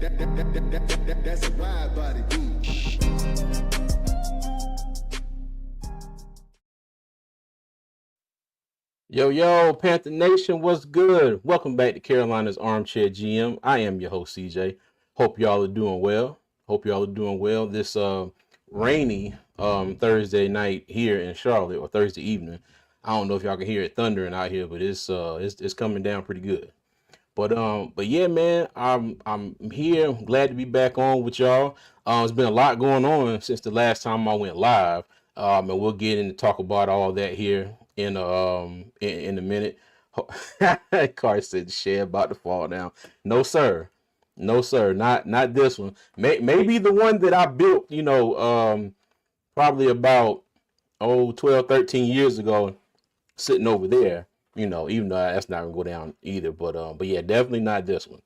That's a wide body beat. Yo, Panther Nation, what's good? Welcome back to Carolina's Armchair GM. I am your host, CJ. Hope y'all are doing well. This rainy Thursday night here in Charlotte, or Thursday evening. I don't know if y'all can hear it thundering out here, but it's coming down pretty good. But yeah, man, I'm here. I'm glad to be back on with y'all. There's been a lot going on since the last time I went live. And we'll get into talk about all that here in a minute. Car said the shed about to fall down. No sir, no sir, not this one. Maybe the one that I built, probably about 12, 13 years ago, sitting over there. Even though that's not gonna go down either. But yeah, definitely not this one.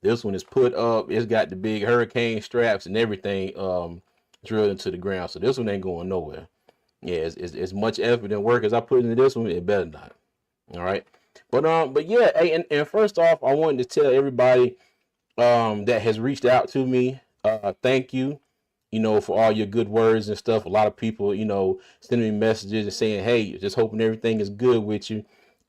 This one is put up. It's got the big hurricane straps and everything drilled into the ground. So this one ain't going nowhere. Yeah, it's much effort and work as I put into this one. It better not. All right. But yeah, hey, and first off, I wanted to tell everybody that has reached out to me. Thank you. For all your good words and stuff. A lot of people, sending me messages and saying, hey, just hoping everything is good with you.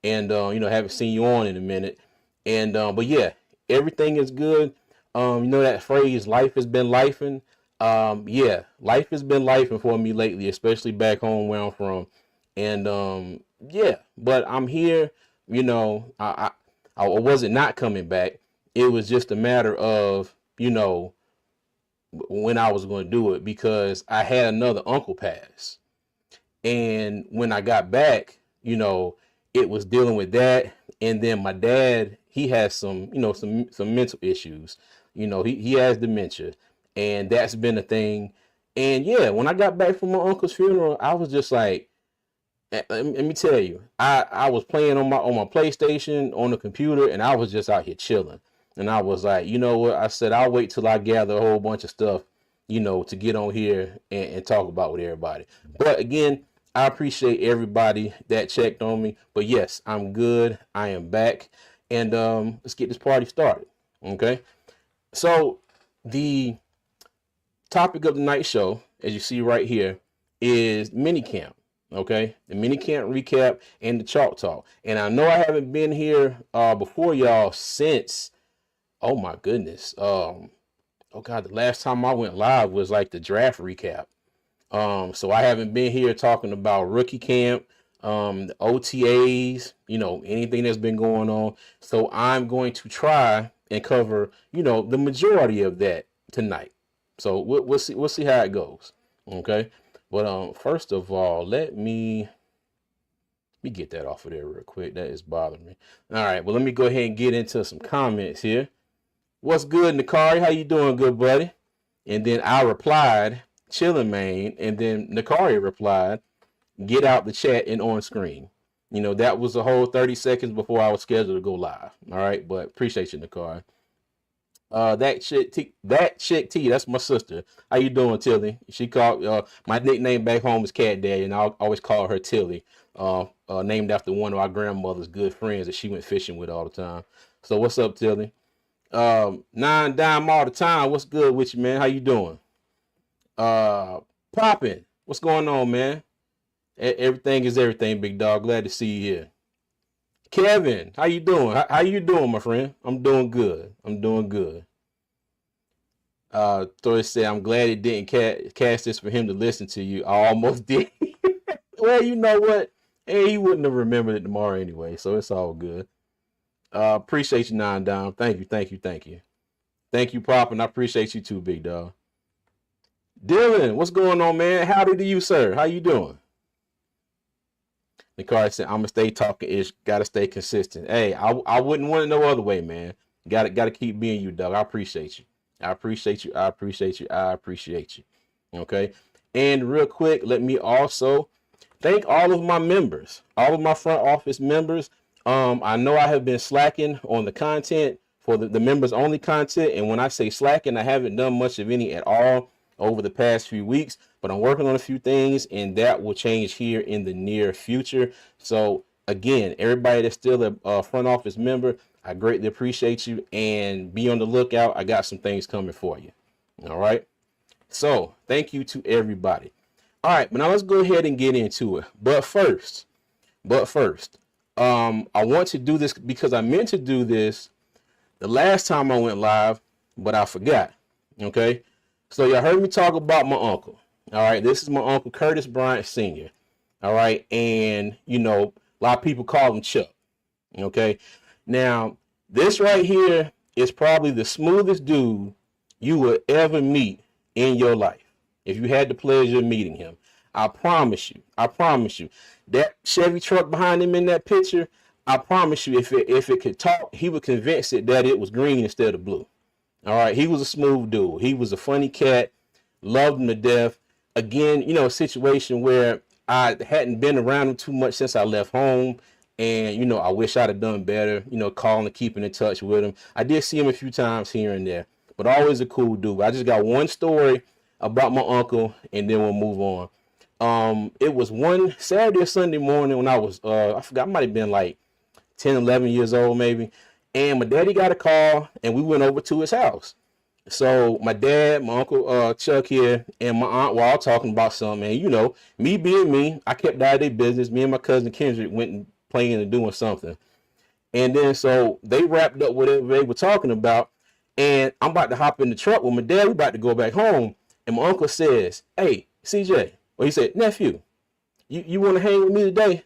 And, haven't seen you on in a minute. And, but yeah, everything is good. That phrase, life has been lifing. Yeah, life has been lifing for me lately, especially back home where I'm from. And, yeah, but I'm here, I wasn't not coming back. It was just a matter of, when I was going to do it, because I had another uncle pass. And when I got back, it was dealing with that. And then my dad, he has some mental issues. He has dementia, and that's been a thing. And yeah, when I got back from my uncle's funeral, I was just like, let me tell you, I was playing on my PlayStation on the computer, and I was just out here chilling. And I was like, you know what? I said, I'll wait till I gather a whole bunch of stuff, to get on here and talk about with everybody. But again, I appreciate everybody that checked on me. But yes, I'm good. I am back. And let's get this party started. Okay. So the topic of the night show, as you see right here, is minicamp. Okay, the minicamp recap and the chalk talk. And I know I haven't been here before y'all since, oh my goodness, oh god, the last time I went live was like the draft recap. So I haven't been here talking about rookie camp, the OTAs, anything that's been going on. So I'm going to try and cover, the majority of that tonight. So we'll see how it goes. Okay. But first of all, let me get that off of there real quick. That is bothering me. All right. Well, let me go ahead and get into some comments here. What's good, Nakari? How you doing, good buddy? And then I replied, chilling, man. And then Nakari replied, get out the chat and on screen. That was a whole 30 seconds before I was scheduled to go live. All right. But appreciate you, Nakari. That chick T, that's my sister. How you doing, Tilly? She called my nickname back home is Cat Daddy, and I always call her Tilly. Named after one of our grandmother's good friends that she went fishing with all the time. So what's up, Tilly? Nine Dime all the time. What's good with you, man? How you doing? Poppin'. What's going on, man? Everything is everything, big dog. Glad to see you here. Kevin, how you doing? How you doing, my friend? I'm doing good. Thor said, I'm glad it didn't cast this for him to listen to you. I almost did. Well, you know what? Hey, he wouldn't have remembered it tomorrow anyway, so it's all good. Appreciate you, Nine Down. Thank you. Thank you, Pop, and I appreciate you too, big dog. Dylan, what's going on, man? Howdy to you, sir. How you doing? The card said, I'm gonna stay talking ish, gotta stay consistent. Hey, I wouldn't want it no other way, man. Gotta keep being you, dog. I appreciate you. Okay. And real quick, let me also thank all of my members, all of my front office members. I know I have been slacking on the content for the members only content. And when I say slacking, I haven't done much of any at all over the past few weeks, but I'm working on a few things and that will change here in the near future. So again, everybody that's still a front office member, I greatly appreciate you, and be on the lookout. I got some things coming for you. All right. So thank you to everybody. All right, but now let's go ahead and get into it. But first, I want to do this because I meant to do this the last time I went live, but I forgot. Okay. So y'all heard me talk about my uncle. All right. This is my uncle Curtis Bryant Sr. All right. And, a lot of people call him Chuck. Okay. Now, this right here is probably the smoothest dude you will ever meet in your life. If you had the pleasure of meeting him, I promise you, that Chevy truck behind him in that picture, I promise you, if it could talk, he would convince it that it was green instead of blue. All right. He was a smooth dude. He was a funny cat. Loved him to death. Again, a situation where I hadn't been around him too much since I left home. And, I wish I'd have done better, calling and keeping in touch with him. I did see him a few times here and there, but always a cool dude. I just got one story about my uncle, and then we'll move on. It was one Saturday or Sunday morning when I was, I forgot, I might have been like 10, 11 years old maybe. And my daddy got a call, and we went over to his house. So my dad, my uncle Chuck here, and my aunt were all talking about something. And, me being me, I kept out of their business. Me and my cousin Kendrick went and playing and doing something. And then so they wrapped up whatever they were talking about. And I'm about to hop in the truck with my dad. We're about to go back home. And my uncle says, "Hey, CJ." Well, he said, "Nephew, you want to hang with me today?"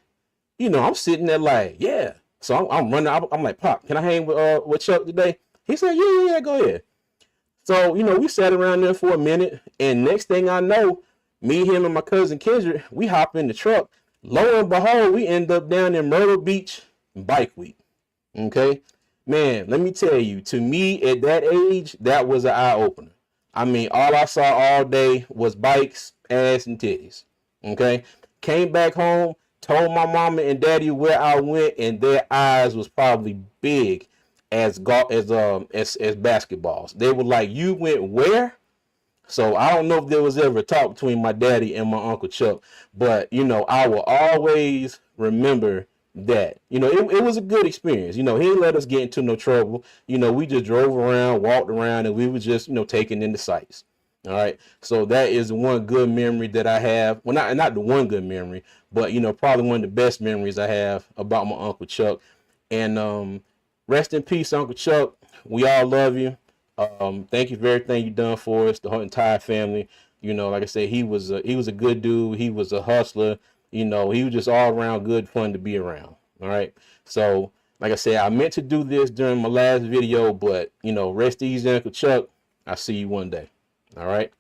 I'm sitting there like, yeah. So I'm running. I'm like, "Pop, can I hang with Chuck today?" He said, yeah, go ahead. So, we sat around there for a minute. And next thing I know, me, him, and my cousin Kendrick, we hop in the truck. Lo and behold, we end up down in Myrtle Beach Bike Week. Okay. Man, let me tell you, to me at that age, that was an eye opener. I mean, all I saw all day was bikes, ass, and titties. Okay. Came back home, told my mama and daddy where I went, and their eyes was probably big as basketballs. They were like, "You went where?" So I don't know if there was ever a talk between my daddy and my Uncle Chuck, but I will always remember that. It was a good experience. He didn't let us get into no trouble. We just drove around, walked around, and we were just, taking in the sights. All right. So that is one good memory that I have. Well, not the one good memory, but probably one of the best memories I have about my Uncle Chuck. And rest in peace, Uncle Chuck. We all love you. Thank you for everything you've done for us, the whole entire family. Like I said, he was a good dude. He was a hustler. He was just all around good fun to be around. All right. So, like I said, I meant to do this during my last video, but rest easy, Uncle Chuck. I'll see you one day. All right.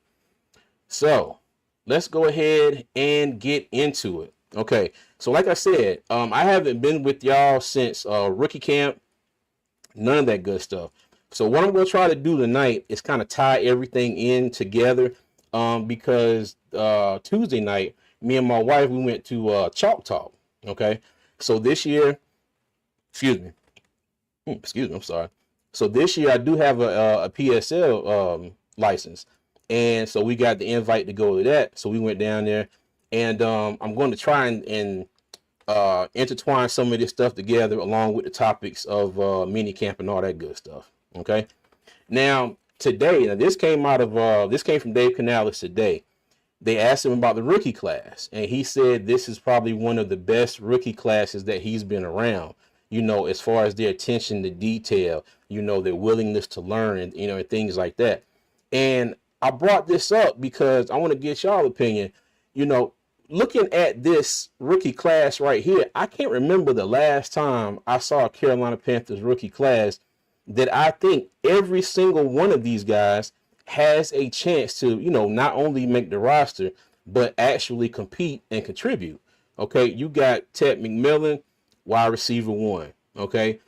So let's go ahead and get into it. Okay. So like I said, I haven't been with y'all since rookie camp. None of that good stuff. So what I'm going to try to do tonight is kind of tie everything in together, because Tuesday night, me and my wife, we went to Chalk Talk. Okay. So this year, excuse me, I'm sorry. So this year I do have a PSL license. And so we got the invite to go to that. So we went down there, and I'm going to try and intertwine some of this stuff together along with the topics of mini camp and all that good stuff. Okay. Now this came from Dave Canales today. They asked him about the rookie class, and he said this is probably one of the best rookie classes that he's been around, as far as their attention to detail, their willingness to learn, and things like that. And I brought this up because I want to get y'all opinion. Looking at this rookie class right here, I can't remember the last time I saw a Carolina Panthers rookie class that I think every single one of these guys has a chance to, not only make the roster, but actually compete and contribute. Okay. You got Ted McMillan, wide receiver 1. Okay.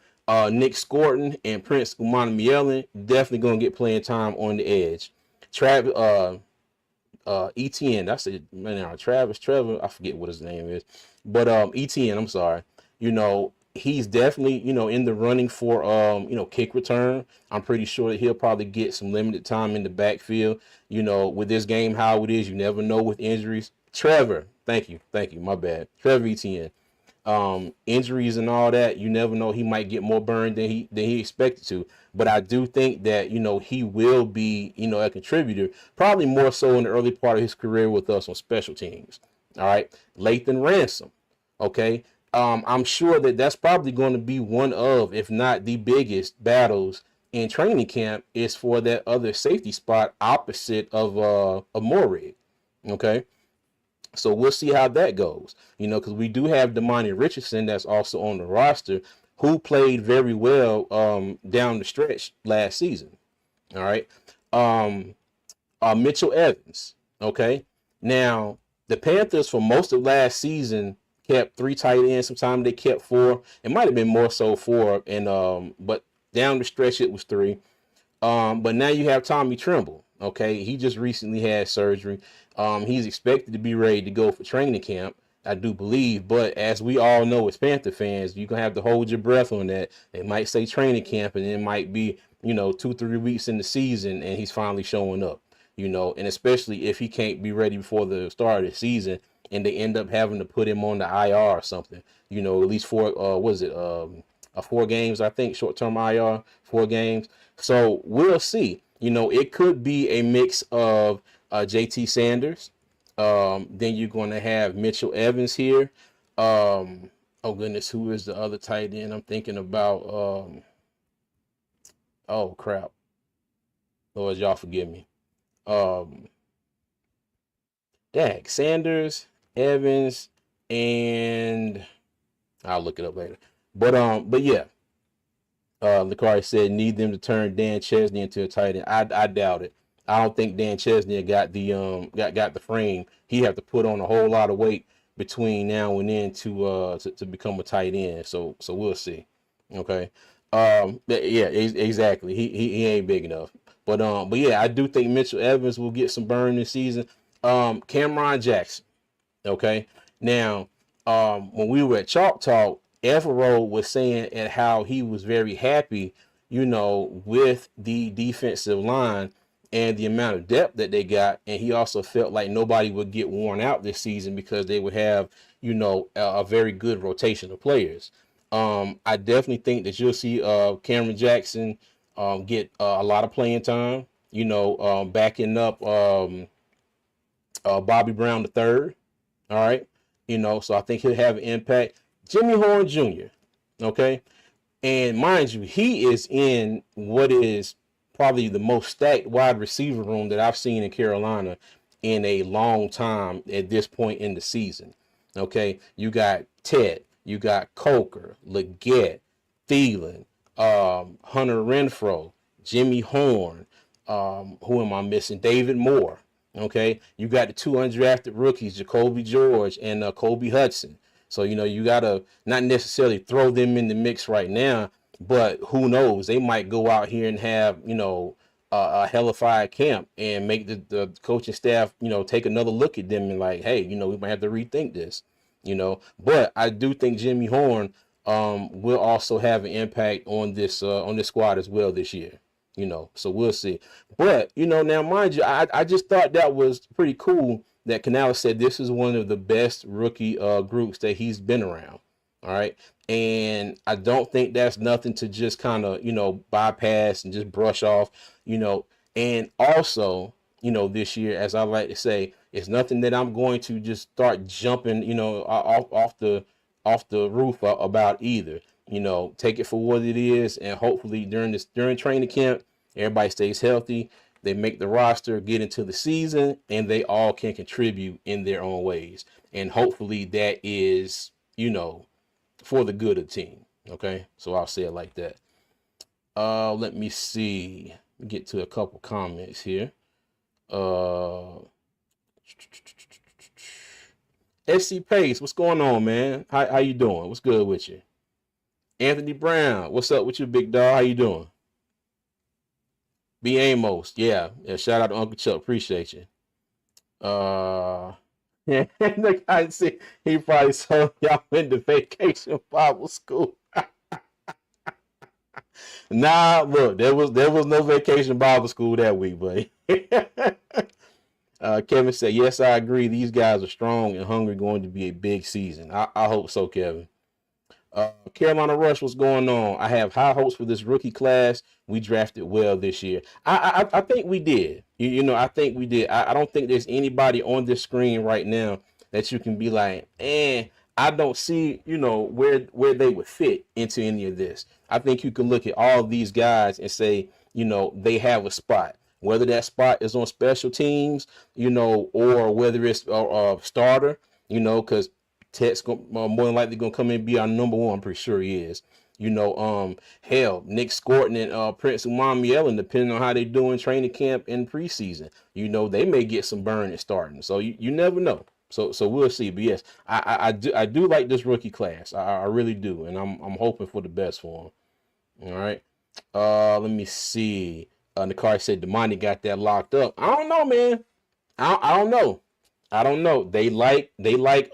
Nick Scorton and Prince Umana definitely going to get playing time on the edge. Travis, ETN, that's it, man. Trevor, I forget what his name is, but ETN, I'm sorry. He's definitely, in the running for kick return. I'm pretty sure that he'll probably get some limited time in the backfield. With this game how it is, you never know with injuries. Trevor, thank you, my bad. Trevor ETN. Injuries and all that, you never know. He might get more burned than he expected to. But I do think that, he will be, a contributor, probably more so in the early part of his career with us on special teams. All right. Lathan Ransom. Okay. I'm sure that that's probably going to be one of, if not the biggest battles in training camp, is for that other safety spot opposite of Morig. Okay. So we'll see how that goes, because we do have Damani Richardson that's also on the roster, who played very well down the stretch last season. All right. Um, Mitchell Evans. Okay. Now, the Panthers for most of last season kept 3 tight ends. Sometimes they kept 4. It might have been more so 4, and but down the stretch it was 3. But now you have Tommy Tremble. Okay, he just recently had surgery. He's expected to be ready to go for training camp, I do believe. But as we all know, as Panther fans, you're gonna have to hold your breath on that. They might say training camp, and it might be 2-3 weeks in the season, and he's finally showing up. And especially if he can't be ready before the start of the season, and they end up having to put him on the IR or something. At least 4. Was it 4 games? I think short-term IR, 4 games. So we'll see. It could be a mix of JT Sanders. Then you're going to have Mitchell Evans here. Oh goodness, who is the other tight end I'm thinking about? Oh crap. Lord, y'all forgive me. Sanders, Evans, and I'll look it up later. But yeah. Lecari said need them to turn Dan Chesney into a tight end. I doubt it. I don't think Dan Chesney got the frame. He have to put on a whole lot of weight between now and then to become a tight end. So we'll see. Okay. Yeah, exactly. He ain't big enough. But yeah, I do think Mitchell Evans will get some burn this season. Cameron Jackson. Okay. Now, when we were at Chalk Talk, Evero was saying at how he was very happy, with the defensive line and the amount of depth that they got. And he also felt like nobody would get worn out this season because they would have, a very good rotation of players. I definitely think that you'll see Cameron Jackson get a lot of playing time, backing up Bobby Brown III. All right. So I think he'll have an impact. Jimmy Horn Jr. Okay. And mind you, he is in what is probably the most stacked wide receiver room that I've seen in Carolina in a long time at this point in the season. Okay. You got Ted, you got Coker, Leggett, Thielen, Hunter Renfro, Jimmy Horn. Who am I missing? David Moore. Okay. You got the 2 undrafted rookies, Jacoby George and Kobe Hudson. So, you got to not necessarily throw them in the mix right now, but who knows? They might go out here and have, a hellified camp and make the coaching staff, take another look at them and like, hey, we might have to rethink this, But I do think Jimmy Horn will also have an impact on this squad as well this year. So we'll see. But, now mind you, I just thought that was pretty cool that Canales said this is one of the best rookie groups that he's been around. All right. And I don't think that's nothing to just kind of, bypass and just brush off, and also, this year, as I like to say, it's nothing that I'm going to just start jumping, off the roof about either. Take it for what it is. And hopefully during training camp, everybody stays healthy. They make the roster, get into the season, and they all can contribute in their own ways. And hopefully that is, for the good of the team. Okay. So I'll say it like that. Let me see. Get to a couple comments here. SC Pace, what's going on, man? How you doing? What's good with you? Anthony Brown, what's up with you, big dog? How you doing? B. Amos, yeah. Shout out to Uncle Chuck, appreciate you. Yeah, the guy said he probably saw y'all in the vacation Bible school. Nah, look, there was no vacation Bible school that week, buddy. Kevin said, yes, I agree. These guys are strong and hungry, going to be a big season. I hope so, Kevin. Carolina Rush, what's going on? I have high hopes for this rookie class. We drafted well this year. I think we did. I think we did. I don't think there's anybody on this screen right now that you can be like, I don't see, where they would fit into any of this. I think you can look at all of these guys and say, they have a spot. Whether that spot is on special teams, or whether it's a starter, because Tech's more than likely gonna come in and be our number one. I'm pretty sure he is. Hell, Nick Scorton and Prince Umamiela, depending on how they do in training camp and preseason, they may get some burn at starting. So you never know. So we'll see. But yes, I do like this rookie class. I really do, and I'm hoping for the best for him. All right. Let me see. Nakari said Damani got that locked up. I don't know, man. I don't know. I don't know. They like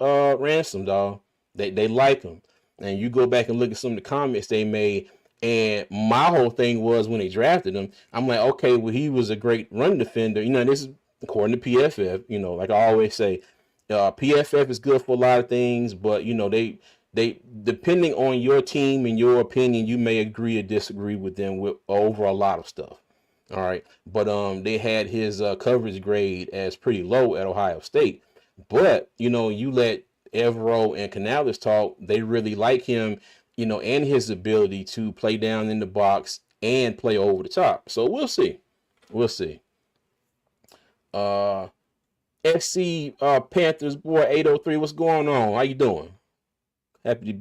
Ransom, dog. They like him. And you go back and look at some of the comments they made, and my whole thing was when they drafted him, I'm like, okay, well, he was a great run defender. This is according to PFF, like I always say, PFF is good for a lot of things, but they depending on your team and your opinion, you may agree or disagree with them over a lot of stuff. All right. But they had his coverage grade as pretty low at Ohio State. But, you let Evero and Canales talk. They really like him, and his ability to play down in the box and play over the top. So we'll see. We'll see. SC Panthers boy 803. What's going on? How you doing? Happy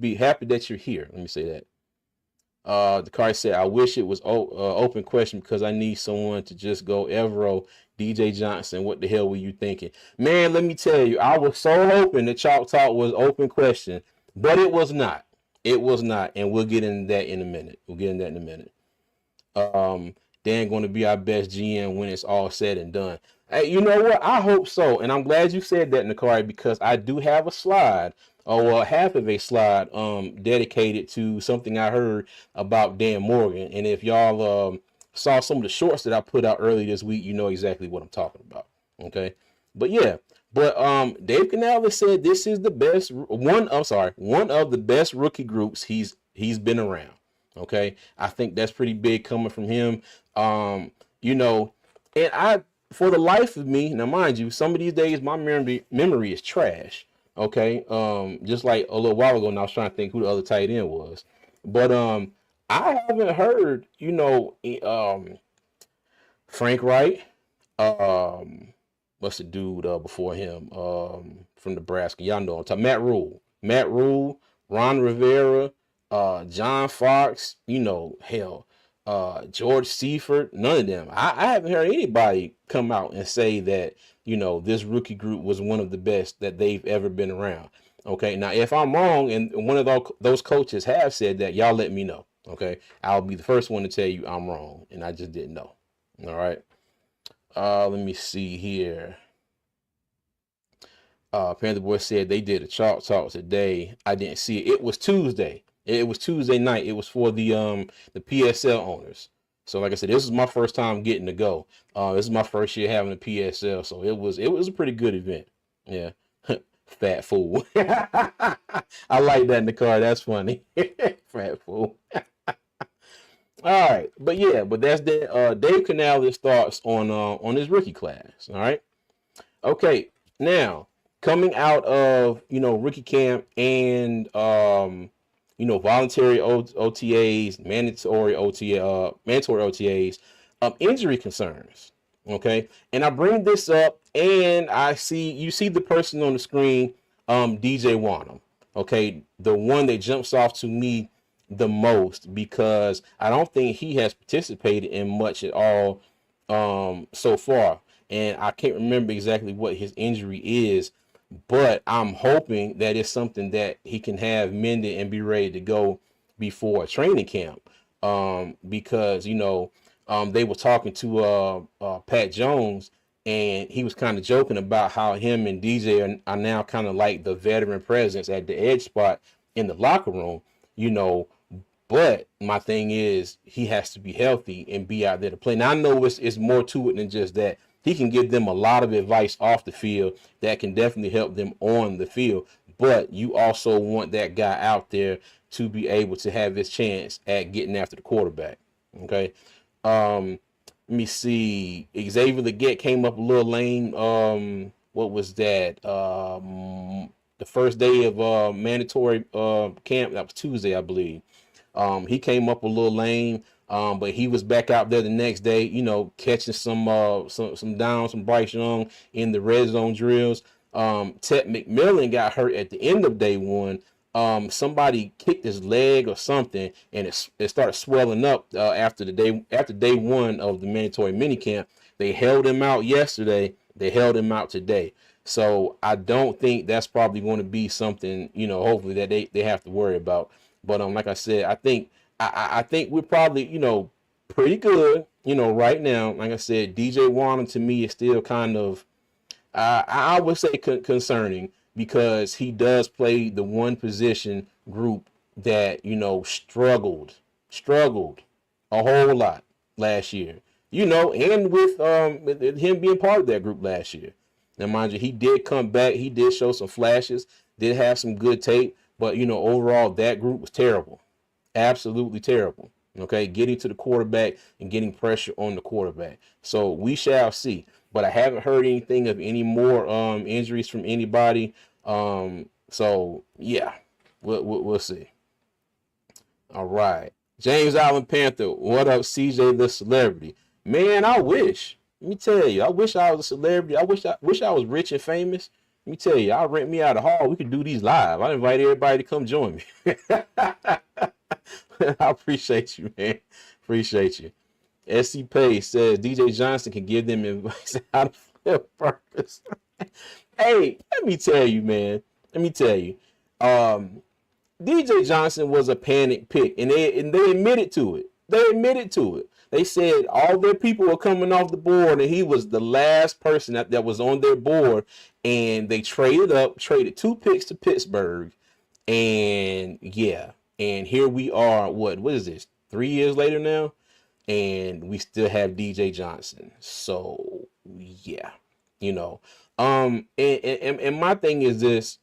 that you're here. Let me say that. The car said, I wish it was open question because I need someone to just go Evero, DJ Johnson. What the hell were you thinking? Man, let me tell you, I was so hoping the Chalk Talk was open question, but it was not. It was not. And we'll get into that in a minute. Dan going to be our best GM when it's all said and done. Hey, you know what? I hope so. And I'm glad you said that, Nakari, because I do have a slide, or half of a slide, dedicated to something I heard about Dan Morgan. And if y'all saw some of the shorts that I put out earlier this week, you know exactly what I'm talking about. Okay. But yeah, Dave Canales said this is the best one of the best rookie groups he's been around. Okay. I think that's pretty big coming from him. And for the life of me, now mind you, some of these days my memory is trash. Okay. Just like a little while ago, and I was trying to think who the other tight end was. But I haven't heard, Frank Wright. What's the dude before him? From Nebraska. Y'all know I'm talking. Matt Rule, Ron Rivera, John Fox, George Seifert, none of them. I haven't heard anybody come out and say that, this rookie group was one of the best that they've ever been around. Okay. Now, if I'm wrong and one of those coaches have said that, y'all let me know. Okay. I'll be the first one to tell you I'm wrong and I just didn't know. All right. Let me see here. Panther Boy said they did a Chalk Talk today. I didn't see it. It was Tuesday. It was Tuesday night. It was for the PSL owners. So like I said, this is my first time getting to go. This is my first year having a PSL, so it was a pretty good event. Yeah. Fat fool. I like that in the car. That's funny. Fat fool. All right. But that's Dave Canales' thoughts on his rookie class. All right. Okay. Now, coming out of, rookie camp and voluntary OTAs, mandatory OTAs, injury concerns. Okay. And I bring this up and you see the person on the screen, DJ Wanham. Okay. The one that jumps off to me the most because I don't think he has participated in much at all so far. And I can't remember exactly what his injury is, but I'm hoping that it's something that he can have mended and be ready to go before training camp. Because, they were talking to Pat Jones, and he was kind of joking about how him and DJ are now kind of like the veteran presence at the edge spot in the locker room, But my thing is he has to be healthy and be out there to play. Now, I know it's more to it than just that. he can give them a lot of advice off the field that can definitely help them on the field. But you also want that guy out there to be able to have his chance at getting after the quarterback. Okay. Let me see. Xavier Leggett came up a little lame. What was that? The first day of mandatory camp. That was Tuesday, I believe. He came up a little lame, but he was back out there the next day, you know, catching some downs from Bryce Young in the red zone drills. Ted McMillan got hurt at the end of day one. Somebody kicked his leg or something, and it started swelling up after day one of the mandatory minicamp. They held him out yesterday. They held him out today. So I don't think that's probably going to be something, you know, hopefully that they have to worry about. But like I said, I think we're probably, you know, pretty good, you know, right now. Like I said, DJ Warner to me is still kind of, I would say concerning, because he does play the one position group that, you know, struggled a whole lot last year, you know, and with him being part of that group last year. Now, mind you, he did come back. He did show some flashes, did have some good tape, but, you know, overall, that group was terrible. Absolutely terrible. Okay, getting to the quarterback and getting pressure on the quarterback. So we shall see. But I haven't heard anything of any more injuries from anybody. So yeah, we'll see. All right, James Allen Panther, what up, CJ the celebrity? Man, I wish. Let me tell you, I wish I was a celebrity. I wish I was rich and famous. Let me tell you, I'll rent me out a hall. We could do these live. I invite everybody to come join me. I appreciate you, man. Appreciate you. SC Pace says DJ Johnson can give them advice how to flip burgers. Hey, let me tell you, man. Let me tell you. DJ Johnson was a panic pick, and they admitted to it. They admitted to it. They said all their people were coming off the board, and he was the last person that was on their board. And they traded 2 picks to Pittsburgh. And yeah, and here we are. What is this? 3 years later now, and we still have DJ Johnson. So yeah, you know. And my thing is this.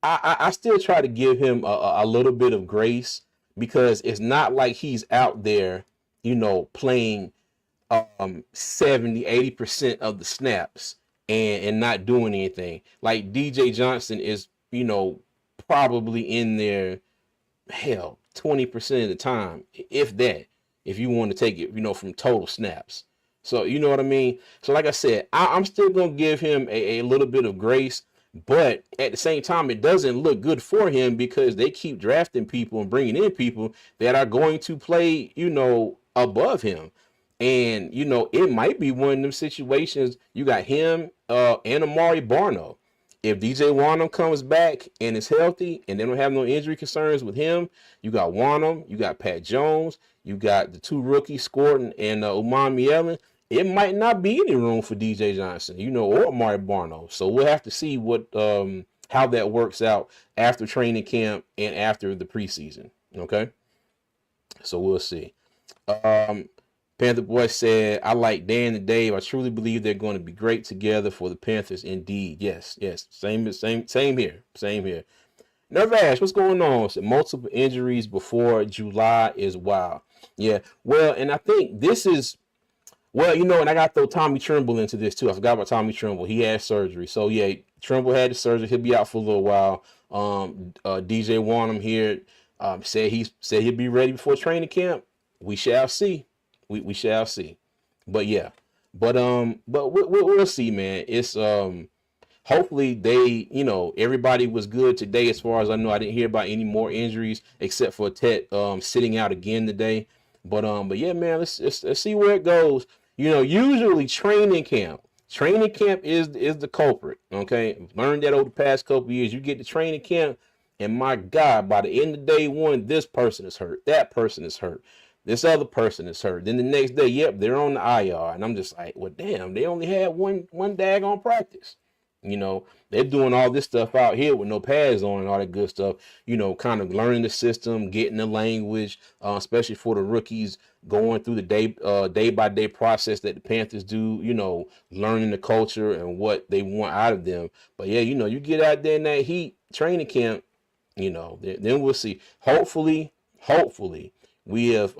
I still try to give him a little bit of grace, because it's not like he's out there, you know, playing 70-80% of the snaps and not doing anything. Like DJ Johnson is, you know, probably in there, hell, 20% of the time, if that, if you want to take it, you know, from total snaps. So, you know what I mean? So like I said, I'm still going to give him a little bit of grace, but at the same time, it doesn't look good for him, because they keep drafting people and bringing in people that are going to play, you know, above him. And, you know, it might be one of them situations. You got him and Amari Barno. If DJ Wanham comes back and is healthy and they don't have no injury concerns with him, you got Wanham, you got Pat Jones, you got the 2 rookies, Scorton and Umami Ellen. It might not be any room for DJ Johnson, you know, or Amari Barno. So we'll have to see what how that works out after training camp and after the preseason. Okay, so we'll see. Panther Boy said, I like Dan and Dave. I truly believe they're going to be great together for the Panthers. Indeed. Yes. Same here. Nervash, what's going on? So multiple injuries before July is wild. Yeah. Well, and I think this is, well, you know, and I got to throw Tommy Tremble into this too. I forgot about Tommy Tremble. He had surgery. So yeah, Tremble had the surgery. He'll be out for a little while. DJ Wanham here said he'll be ready before training camp. We shall see. We shall see. But yeah, but we'll see, man. It's hopefully they, you know, everybody was good today. As far as I know, I didn't hear about any more injuries except for Tet sitting out again today. But yeah, man, let's see where it goes. You know, usually training camp is the culprit. Okay, I've learned that over the past couple of years. You get to training camp, and my God, by the end of day one, this person is hurt, that person is hurt, this other person is hurt. Then the next day, yep, they're on the IR. And I'm just like, well, damn, they only had one daggone practice. You know, they're doing all this stuff out here with no pads on and all that good stuff, you know, kind of learning the system, getting the language, especially for the rookies, going through the day by day process that the Panthers do, learning the culture and what they want out of them. But yeah, you get out there in that heat training camp, then we'll see. Hopefully, we have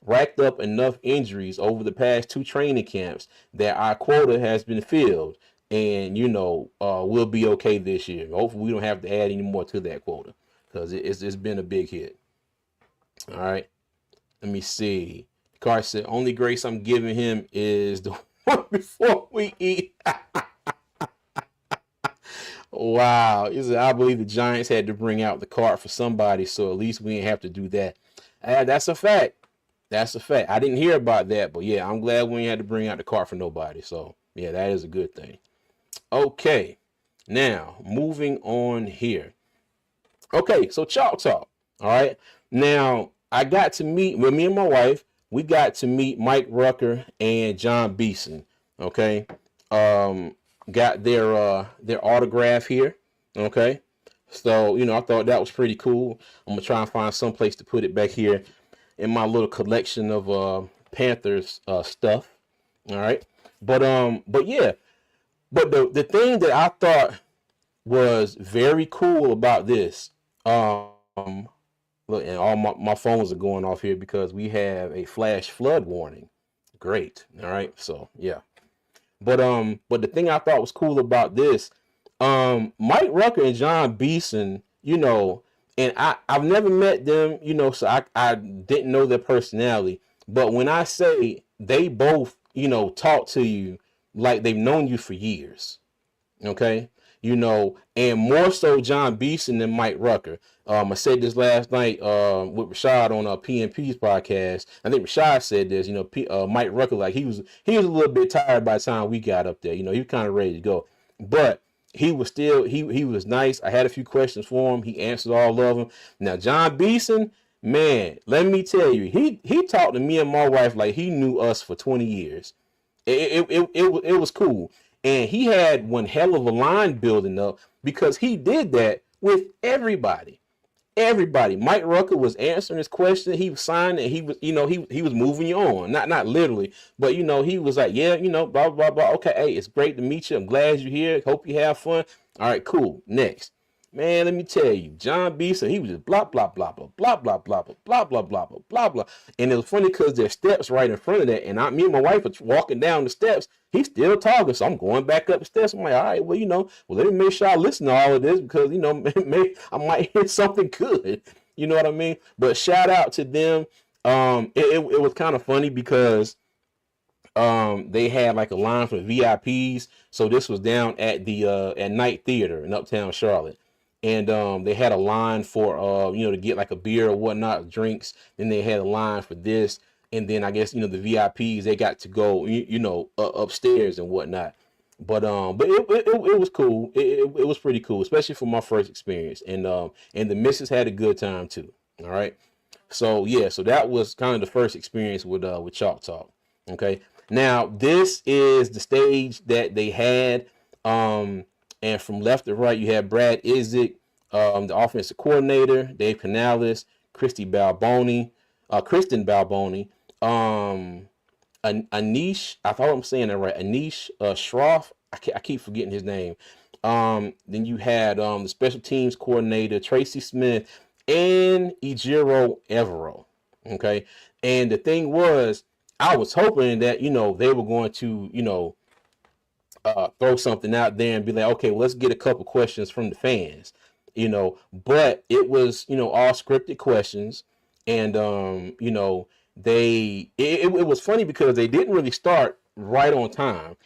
racked up enough injuries over the past 2 training camps that our quota has been filled, and we'll be okay this year. Hopefully, we don't have to add any more to that quota because it's been a big hit. All right, let me see. Carr said, only grace I'm giving him is the one before we eat. Wow. He said, I believe the Giants had to bring out the cart for somebody, so at least we didn't have to do that. That's a fact. That's a fact. I didn't hear about that, but yeah, I'm glad we ain't had to bring out the cart for nobody. So yeah, that is a good thing. Okay. Now, moving on here. Okay, so Chalk Talk. All right. Now, I got to meet, with me and my wife, we got to meet Mike Rucker and John Beeson. Okay. Got their autograph here. Okay. So, I thought that was pretty cool. I'm going to try and find some place to put it back here in my little collection of Panthers stuff. All right. But yeah. But the thing that I thought was very cool about this, look, and all my phones are going off here because we have a flash flood warning. Great. All right. So yeah. But the thing I thought was cool about this, Mike Rucker and John Beeson, and I've never met them, so I didn't know their personality. But when I say they both, talk to you like they've known you for years. Okay. And more so John Beeson than Mike Rucker. I said this last night with Rashad on PNP's podcast. I think Rashad said this. Mike Rucker, like he was a little bit tired by the time we got up there. He was kind of ready to go, but he was still he was nice. I had a few questions for him. He answered all of them. Now John Beeson, man, let me tell you, he talked to me and my wife like he knew us for 20 years. It was cool. And he had one hell of a line building up because he did that with everybody. Everybody. Mike Rucker was answering his question. He was signing. He was, he was moving you on. Not literally, but he was like, yeah, blah blah blah. Okay, hey, it's great to meet you. I'm glad you're here. Hope you have fun. All right, cool. Next. Man, let me tell you, John Beeson, he was just blah, blah, blah, blah, blah, blah, blah, blah, blah, blah, blah, blah, blah, blah. And it was funny because there's steps right in front of that. And me and my wife are walking down the steps. He's still talking. So I'm going back up the steps. I'm like, all right, well, let me make sure I listen to all of this because, maybe I might hit something good. You know what I mean? But shout out to them. It was kind of funny because they had like a line for VIPs. So this was down at the at Night Theater in Uptown Charlotte. And they had a line for, to get like a beer or whatnot, drinks. Then they had a line for this. And then I guess, the VIPs, they got to go, upstairs and whatnot. But it was cool. It was pretty cool, especially for my first experience. And the missus had a good time too. All right. So, yeah, so that was kind of the first experience with Chalk Talk. Okay. Now, this is the stage that they had. And from left to right, you have Brad Izzik, the offensive coordinator, Dave Canales, Kristen Balboni, Anish, I thought I'm saying that right, Anish Shroff, I keep forgetting his name. Then you had the special teams coordinator, Tracy Smith, and Ejiro Evero. Okay, and the thing was, I was hoping that, they were going to, throw something out there and be like, okay, well, let's get a couple questions from the fans, but it was, all scripted questions. And, it was funny because they didn't really start right on time.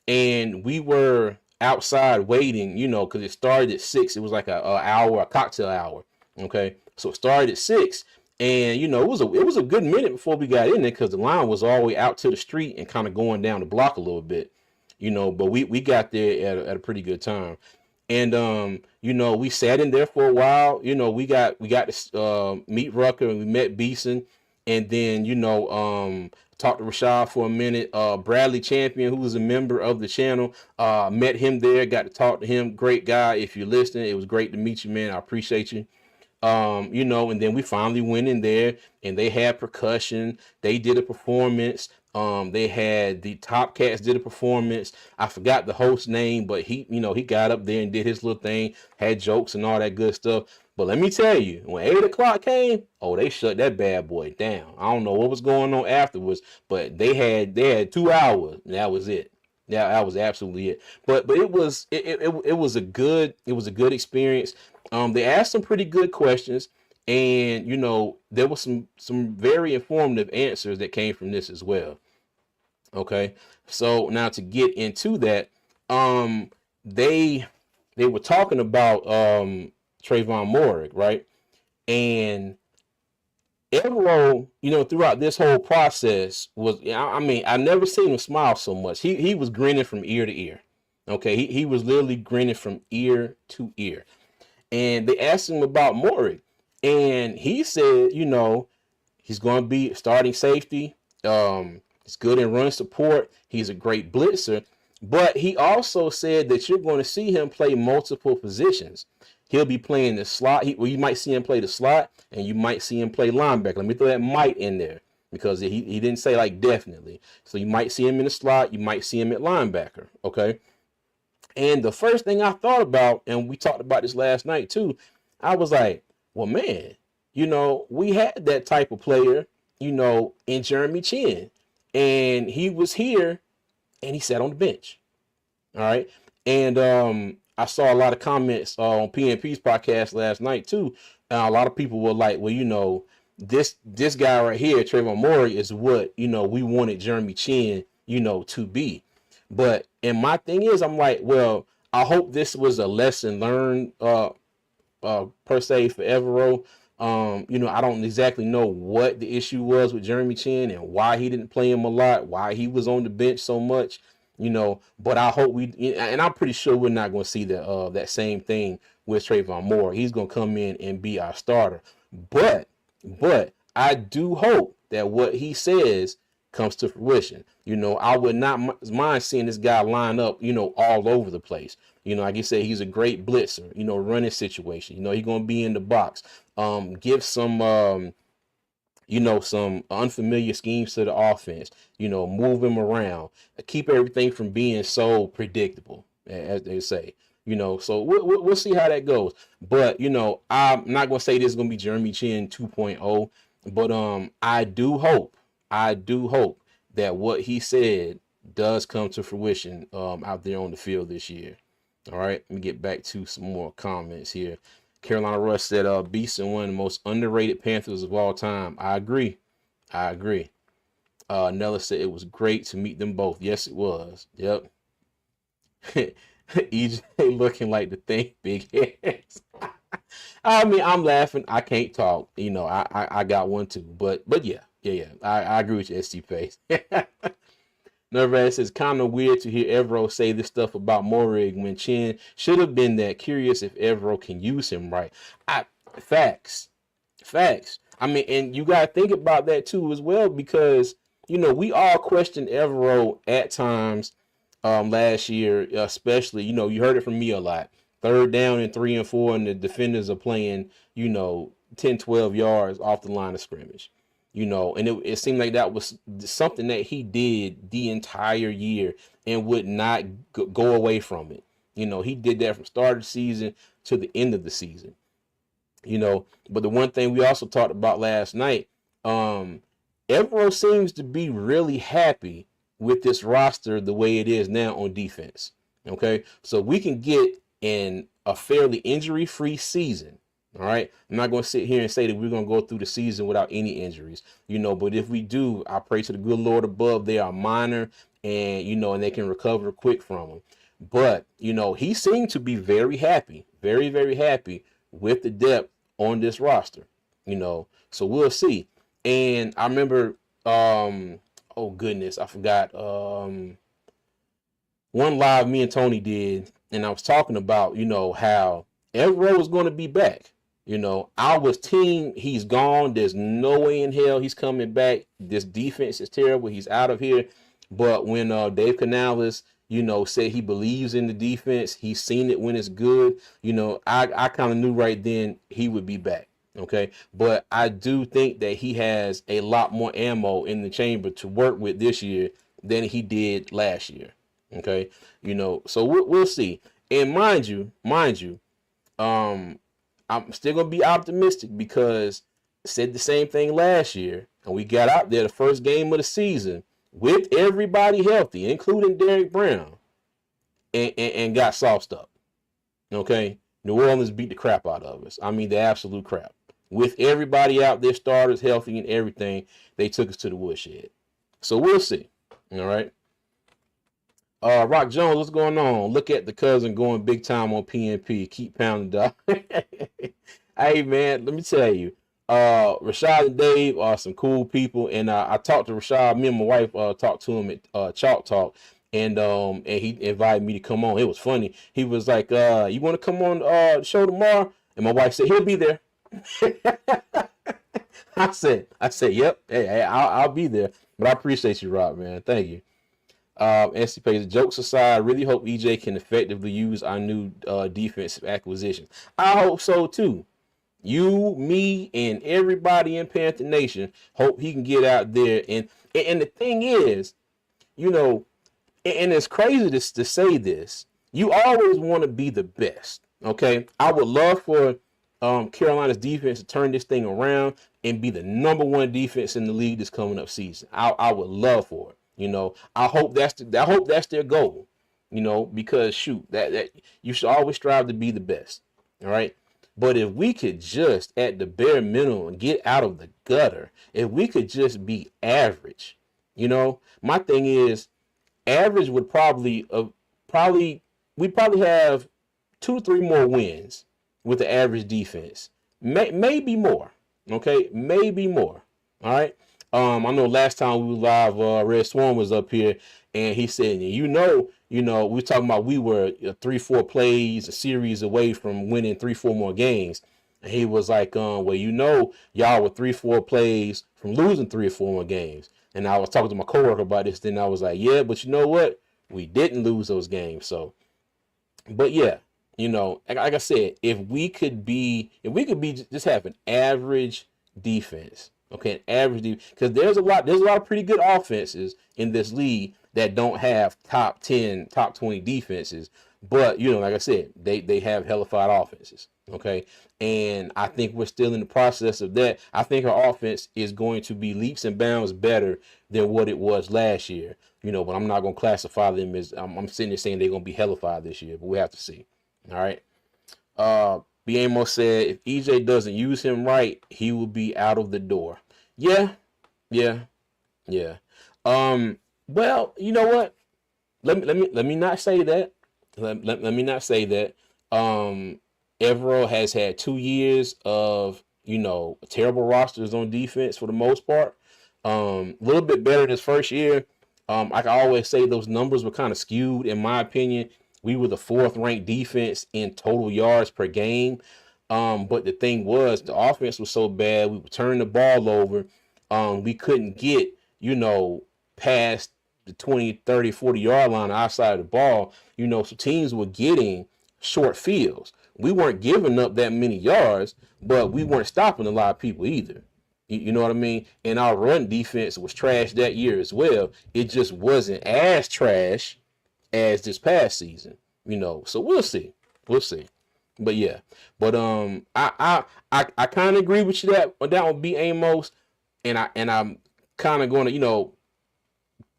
And we were outside waiting, because it started at 6. It was like a cocktail hour. Okay. So it started at 6. And, it was a good minute before we got in there because the line was all the way out to the street and kind of going down the block a little bit. But we got there at a pretty good time. And, we sat in there for a while. We got to meet Rucker and we met Beeson. And then, talked to Rashad for a minute. Bradley Champion, who was a member of the channel, met him there, got to talk to him. Great guy. If you're listening, it was great to meet you, man. I appreciate you. And then we finally went in there and they had percussion. They did a performance. They had the Top Cats did a performance. I forgot the host's name, but he got up there and did his little thing, had jokes and all that good stuff. But let me tell you, when 8 o'clock came, oh, they shut that bad boy down. I don't know what was going on afterwards, but they had 2 hours, and that was it. Yeah, that was absolutely it. But it was a good experience. They asked some pretty good questions, and there was some very informative answers that came from this as well. Okay, so now to get into that, they they were talking about Trayvon Morig, right? And Evero, throughout this whole process was, I mean, I never seen him smile so much. He was grinning from ear to ear. Okay, he was literally grinning from ear to ear. And they asked him about Morig, and he said, he's going to be starting safety. He's good in run support. He's a great blitzer. But he also said that you're going to see him play multiple positions. He'll be playing the slot. You might see him play the slot, and you might see him play linebacker. Let me throw that might in there because he didn't say like definitely. So you might see him in the slot. You might see him at linebacker. Okay. And the first thing I thought about, and we talked about this last night too, I was like, well, man, we had that type of player, in Jeremy Chin. And he was here and he sat on the bench. All right. And I saw a lot of comments on PNP's podcast last night too. A lot of people were like, well, this guy right here, Trayvon Morig, is what, we wanted Jeremy Chin, to be. And my thing is, I'm like, well, I hope this was a lesson learned, per se for Evero. I don't exactly know what the issue was with Jeremy Chin and why he didn't play him a lot, why he was on the bench so much, but I hope and I'm pretty sure we're not going to see that same thing with Trayvon Moore. He's going to come in and be our starter. But I do hope that what he says comes to fruition. I would not mind seeing this guy line up, all over the place. Like you said, he's a great blitzer, running situation. He's going to be in the box. Give some, some unfamiliar schemes to the offense, move him around, keep everything from being so predictable, as they say. So we'll see how that goes. But, I'm not going to say this is going to be Jeremy Chin 2.0, but I do hope that what he said does come to fruition out there on the field this year. All right, let me get back to some more comments here. Carolina Russ said, Beeson, one of the most underrated Panthers of all time. I agree. Nella said it was great to meet them both. Yes, it was. Yep. EJ looking like the thing, big heads. I mean, I'm laughing. I can't talk. I got one too. But yeah. I agree with you, ST Pace. Nervous says, kind of weird to hear Evero say this stuff about Morig when Chin should have been that. Curious if Evero can use him right. Facts. I mean, and you got to think about that too as well, because, we all questioned Evero at times last year, especially, you heard it from me a lot. 3rd down and 3 and 4, and the defenders are playing, 10, 12 yards off the line of scrimmage. And it seemed like that was something that he did the entire year and would not go away from it. He did that from start of the season to the end of the season. But the one thing we also talked about last night, Evero seems to be really happy with this roster the way it is now on defense. Okay, so we can get in a fairly injury-free season. All right. I'm not going to sit here and say that we're going to go through the season without any injuries, but if we do, I pray to the good Lord above, they are minor and, and they can recover quick from them. But, he seemed to be very happy, very, very happy with the depth on this roster, so we'll see. And I remember, oh goodness, I forgot, one live me and Tony did, and I was talking about, how Evero was going to be back. I was team, he's gone. There's no way in hell he's coming back. This defense is terrible. He's out of here. But when Dave Canales, said he believes in the defense, he's seen it when it's good, I kind of knew right then he would be back. Okay. But I do think that he has a lot more ammo in the chamber to work with this year than he did last year. Okay. So we'll see. And mind you, um, I'm still gonna be optimistic because I said the same thing last year, and we got out there the first game of the season with everybody healthy, including Derrick Brown, and got sauced up. Okay, New Orleans beat the crap out of us. I mean, the absolute crap. With everybody out there, starters healthy and everything, they took us to the woodshed. So we'll see. All right. Rock Jones, what's going on? Look at the cousin going big time on PNP. Keep pounding, dog. Hey, man, let me tell you. Rashad and Dave are some cool people, and I talked to Rashad. Me and my wife talked to him at Chalk Talk, and he invited me to come on. It was funny. He was like, "You want to come on the show tomorrow?" And my wife said, "He'll be there." I said, "Yep. Hey, I'll be there." But I appreciate you, Rock, man. Thank you. NC Page, jokes aside, I really hope EJ can effectively use our new defensive acquisitions. I hope so too. You, me, and everybody in Panther Nation hope he can get out there. And the thing is, you know, and it's crazy to say this. You always want to be the best. Okay, I would love for Carolina's defense to turn this thing around and be the #1 defense in the league this coming up season. I would love for it. I hope that's their goal. Because shoot, that you should always strive to be the best. All right. But if we could just, at the bare minimum, get out of the gutter, if we could just be average, my thing is, average would we'd probably have 2-3 more wins with the average defense, maybe more. Okay, maybe more. All right. I know last time we were live, Red Swan was up here, and he said, we were talking about we were 3-4 plays a series away from winning 3-4 more games. And he was like, y'all were 3-4 plays from losing 3 or 4 more games. And I was talking to my coworker about this. Then I was like, yeah, but you know what? We didn't lose those games. So, but yeah, like I said, if we could just have an average defense. Okay, an average defense, because there's a lot of pretty good offenses in this league that don't have top 10, top 20 defenses. But like I said, they have hellified offenses. Okay, and I think we're still in the process of that. I think our offense is going to be leaps and bounds better than what it was last year. But I'm not going to classify them as I'm sitting there saying they're going to be hellified this year. But we have to see. All right. B. Amos said if EJ doesn't use him right, he will be out of the door. Yeah. Well, you know what? Let me not say that. Let me not say that. Evero has had 2 years of terrible rosters on defense for the most part. A little bit better this first year. I can always say those numbers were kind of skewed in my opinion. We were the 4th ranked defense in total yards per game. But the thing was, the offense was so bad, we were turning the ball over. We couldn't get, past the 20, 30, 40-yard line outside of the ball. So teams were getting short fields. We weren't giving up that many yards, but we weren't stopping a lot of people either. You know what I mean? And our run defense was trash that year as well. It just wasn't as trash as this past season, So we'll see. But yeah, I kind of agree with you that would be Amos, and I'm kind of going to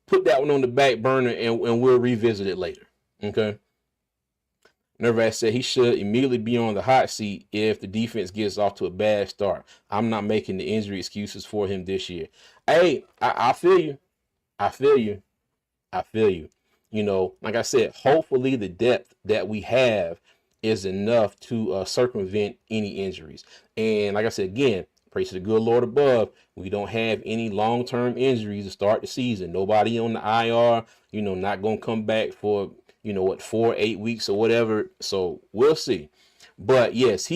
put that one on the back burner and we'll revisit it later. Okay. Nervous said he should immediately be on the hot seat if the defense gets off to a bad start. I'm not making the injury excuses for him this year. Hey, I feel you. Like I said, hopefully the depth that we have is enough to circumvent any injuries. And like I said, again, praise to the good Lord above, we don't have any long-term injuries to start the season. Nobody on the IR, not going to come back for, 4-8 weeks or whatever. So we'll see. But yes,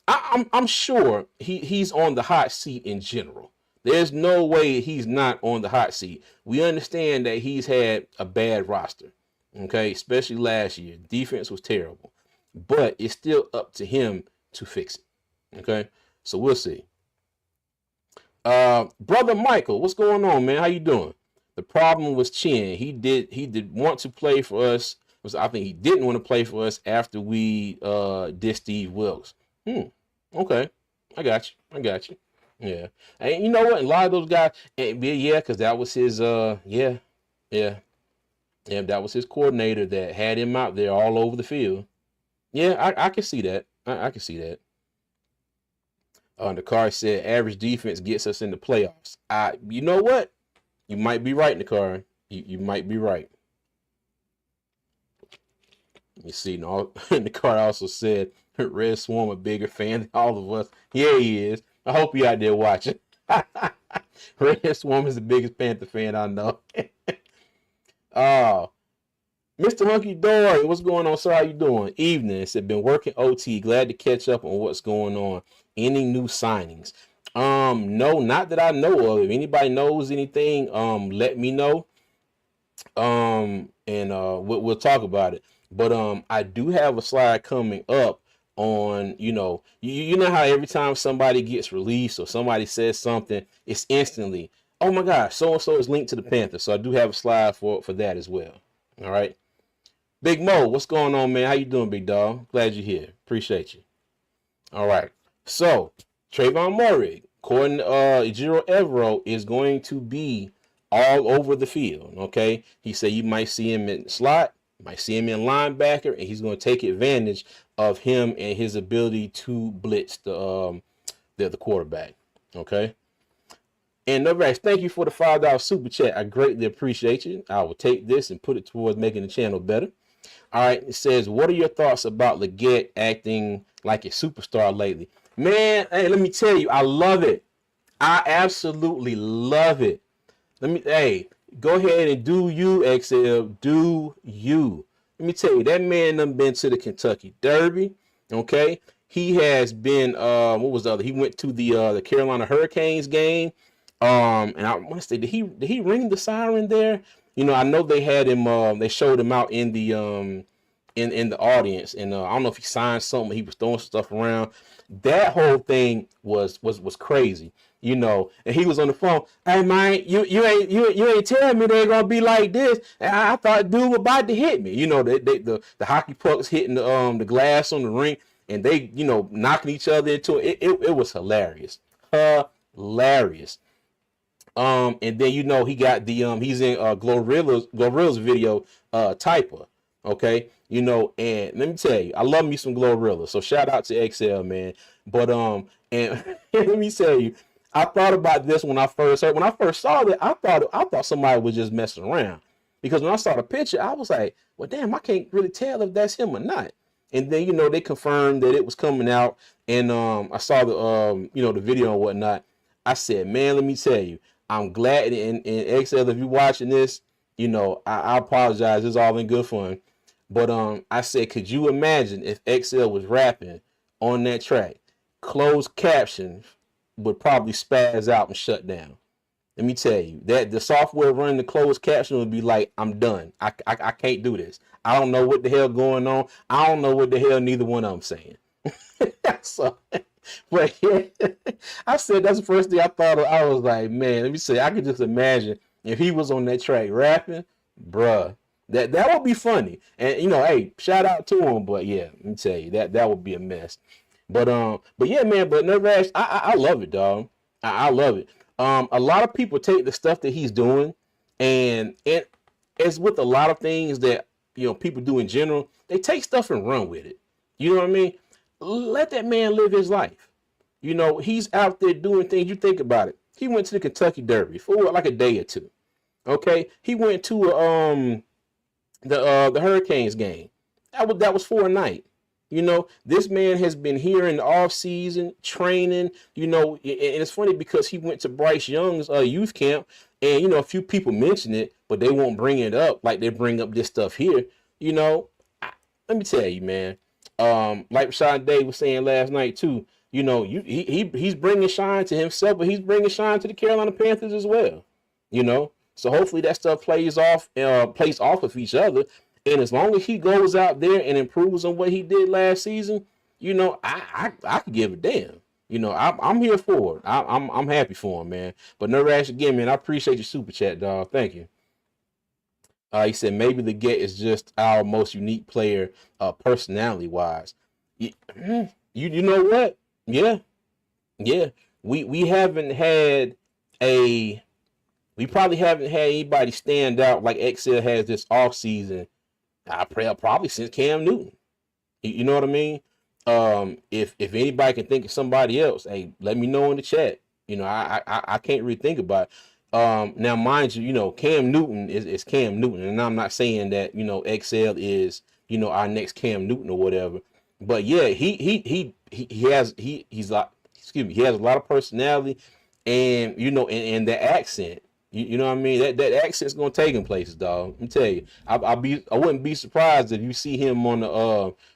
I'm sure he's on the hot seat in general. There's no way he's not on the hot seat. We understand that he's had a bad roster, okay, especially last year. Defense was terrible, but it's still up to him to fix it, okay? So we'll see. Brother Michael, what's going on, man? How you doing? The problem was Chin. He did want to play for us. I think he didn't want to play for us after we did Steve Wilkes. Okay. I got you. Yeah. And you know what? A lot of those guys, yeah, because that was his yeah. That was his coordinator that had him out there all over the field. Yeah, I can see that. I can see that. The car said average defense gets us in the playoffs. You know what? You might be right in the car. You might be right. You see, no, the car also said Red Swarm a bigger fan than all of us. Yeah, he is. I hope you out there watching. Red Swarm is the biggest Panther fan I know. Mr. Hunky Dory, what's going on, sir? How you doing? Evening. Said been working OT. Glad to catch up on what's going on. Any new signings? No, not that I know of. If anybody knows anything, let me know. And we'll talk about it. But I do have a slide coming up on, you know how every time somebody gets released or somebody says something, it's instantly, oh my gosh, so and so is linked to the Panthers. So I do have a slide for that as well. All right. Big Mo, what's going on, man? How you doing, big dog? Glad you're here. Appreciate you. All right. So Trayvon Murray, according to Ejiro Evero, is going to be all over the field. Okay. He said you might see him in the slot, might see him in linebacker, and he's going to take advantage of him and his ability to blitz the quarterback. Okay. And Novak, thank you for the $5 super chat. I greatly appreciate you. I will take this and put it towards making the channel better. All right. It says, what are your thoughts about Leggett acting like a superstar lately? Man, hey, let me tell you, I love it. I absolutely love it. Go ahead and do you, XL. Do you. Let me tell you, that man done been to the Kentucky Derby. Okay. He has been, what was the other? He went to the Carolina Hurricanes game. And I want to say, did he ring the siren there? You know, I know they had him, they showed him out in the in the audience, and I don't know if he signed something, he was throwing stuff around. That whole thing was crazy, you know. And he was on the phone. Hey man, you ain't telling me they're gonna be like this. And I thought dude was about to hit me. You know, the hockey pucks hitting the glass on the ring, and they, you know, knocking each other into it. It was hilarious. Hilarious. And then, you know, he got the he's in Glorilla's video Typer. Okay, you know, and let me tell you, I love me some Glorilla. So shout out to XL, man. But and let me tell you, I thought about this when I first saw that. I thought somebody was just messing around, because when I saw the picture, I was like, well, damn, I can't really tell if that's him or not. And then, you know, they confirmed that it was coming out, and I saw the you know, the video and whatnot. I said, man, let me tell you, I'm glad. And XL, if you're watching this, you know, I apologize. It's all in good fun. But I said, could you imagine if XL was rapping on that track? Closed caption would probably spaz out and shut down. Let me tell you, that the software running the closed caption would be like, I'm done. I can't do this. I don't know what the hell going on. I don't know what the hell neither one of them saying. So, but yeah, I said that's the first thing I thought of. I was like, man, let me say, I could just imagine if he was on that track rapping, bruh. That would be funny. And, you know, hey, shout out to him. But yeah, let me tell you, that would be a mess. But yeah, man, but no rash, I love it, dog. I love it. A lot of people take the stuff that he's doing, and as with a lot of things that, you know, people do in general, they take stuff and run with it. You know what I mean? Let that man live his life. You know, he's out there doing things. You think about it. He went to the Kentucky Derby for like a day or two. Okay, he went to the Hurricanes game. That was for a night. You know, this man has been here in the off season training, you know, and it's funny because he went to Bryce Young's youth camp, and, you know, a few people mention it, but they won't bring it up like they bring up this stuff here. You know, let me tell you, man, like Rashad Day was saying last night too, you know, he's bringing shine to himself, but he's bringing shine to the Carolina Panthers as well, you know. So hopefully that stuff plays off of each other. And as long as he goes out there and improves on what he did last season, you know, I could give a damn. I'm here for it. I'm happy for him, man. But no rash again, man. I appreciate your super chat, dog. Thank you. He said maybe the Get is just our most unique player, personality wise. You know what? Yeah, yeah. We haven't had a we probably haven't had anybody stand out like XL has this off season. I pray probably since Cam Newton. You know what I mean? If anybody can think of somebody else, hey, let me know in the chat. I can't really think about it. Now mind you, Cam Newton is Cam Newton, and I'm not saying that XL is our next Cam Newton or whatever. But yeah, he's like, excuse me, he has a lot of personality, and and the accent. You know what I mean? That accent's gonna take him places, dog. Let me tell you. I wouldn't be surprised if you see him on the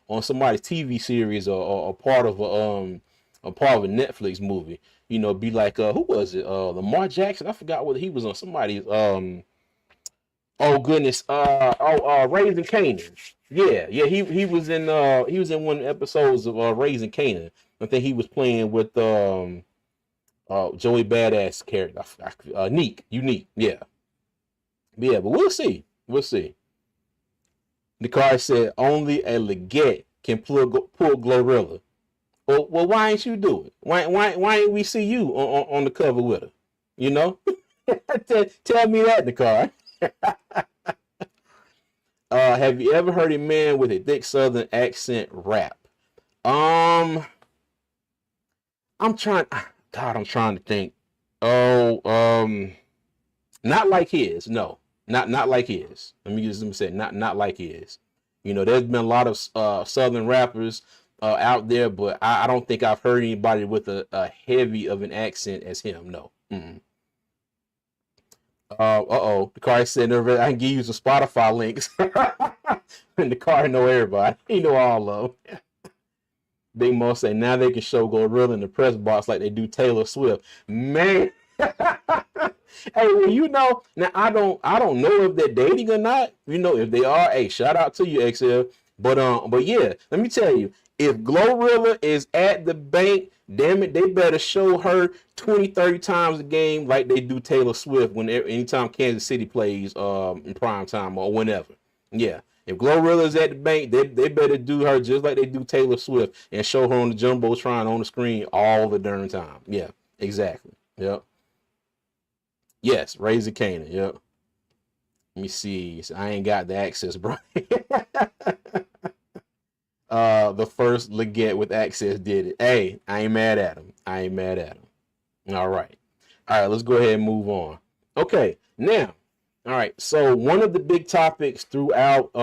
on somebody's TV series or part of a part of a Netflix movie. Be like who was it? Lamar Jackson. I forgot whether he was on somebody's oh goodness. Raising Canaan. Yeah, he was in one of the episodes of Raising Canaan. I think he was playing with Joey Badass character, Unique, yeah, but we'll see. The card said only a Leggett can pull Glorilla. Well, why ain't you do it? Why ain't we see you on the cover with her? Tell me that, the card. Have you ever heard a man with a thick Southern accent rap? I'm trying. God, I'm trying to think. Oh, not like his. No, not like his. Let me say not like his. There's been a lot of Southern rappers out there, but I don't think I've heard anybody with a heavy of an accent as him. No. Mm-mm. The car said, I can give you some Spotify links. And the car know everybody. He know all of them. Big Mo say now they can show Gorilla in the press box like they do Taylor Swift. Man. Hey, well, now I don't know if they're dating or not. If they are, hey, shout out to you, XL. But yeah, let me tell you, if Glorilla is at the bank, damn it, they better show her 20, 30 times a game like they do Taylor Swift anytime Kansas City plays in prime time or whenever. Yeah. If Glorilla is at the bank, they better do her just like they do Taylor Swift and show her on the Jumbotron on the screen all the darn time. Yeah, exactly. Yep. Yes, Raise the Canaan. Yep. Let me see. I ain't got the access, bro. The first Leggett with access did it. Hey, I ain't mad at him. All right. Let's go ahead and move on. Okay, now. All right. So one of the big topics throughout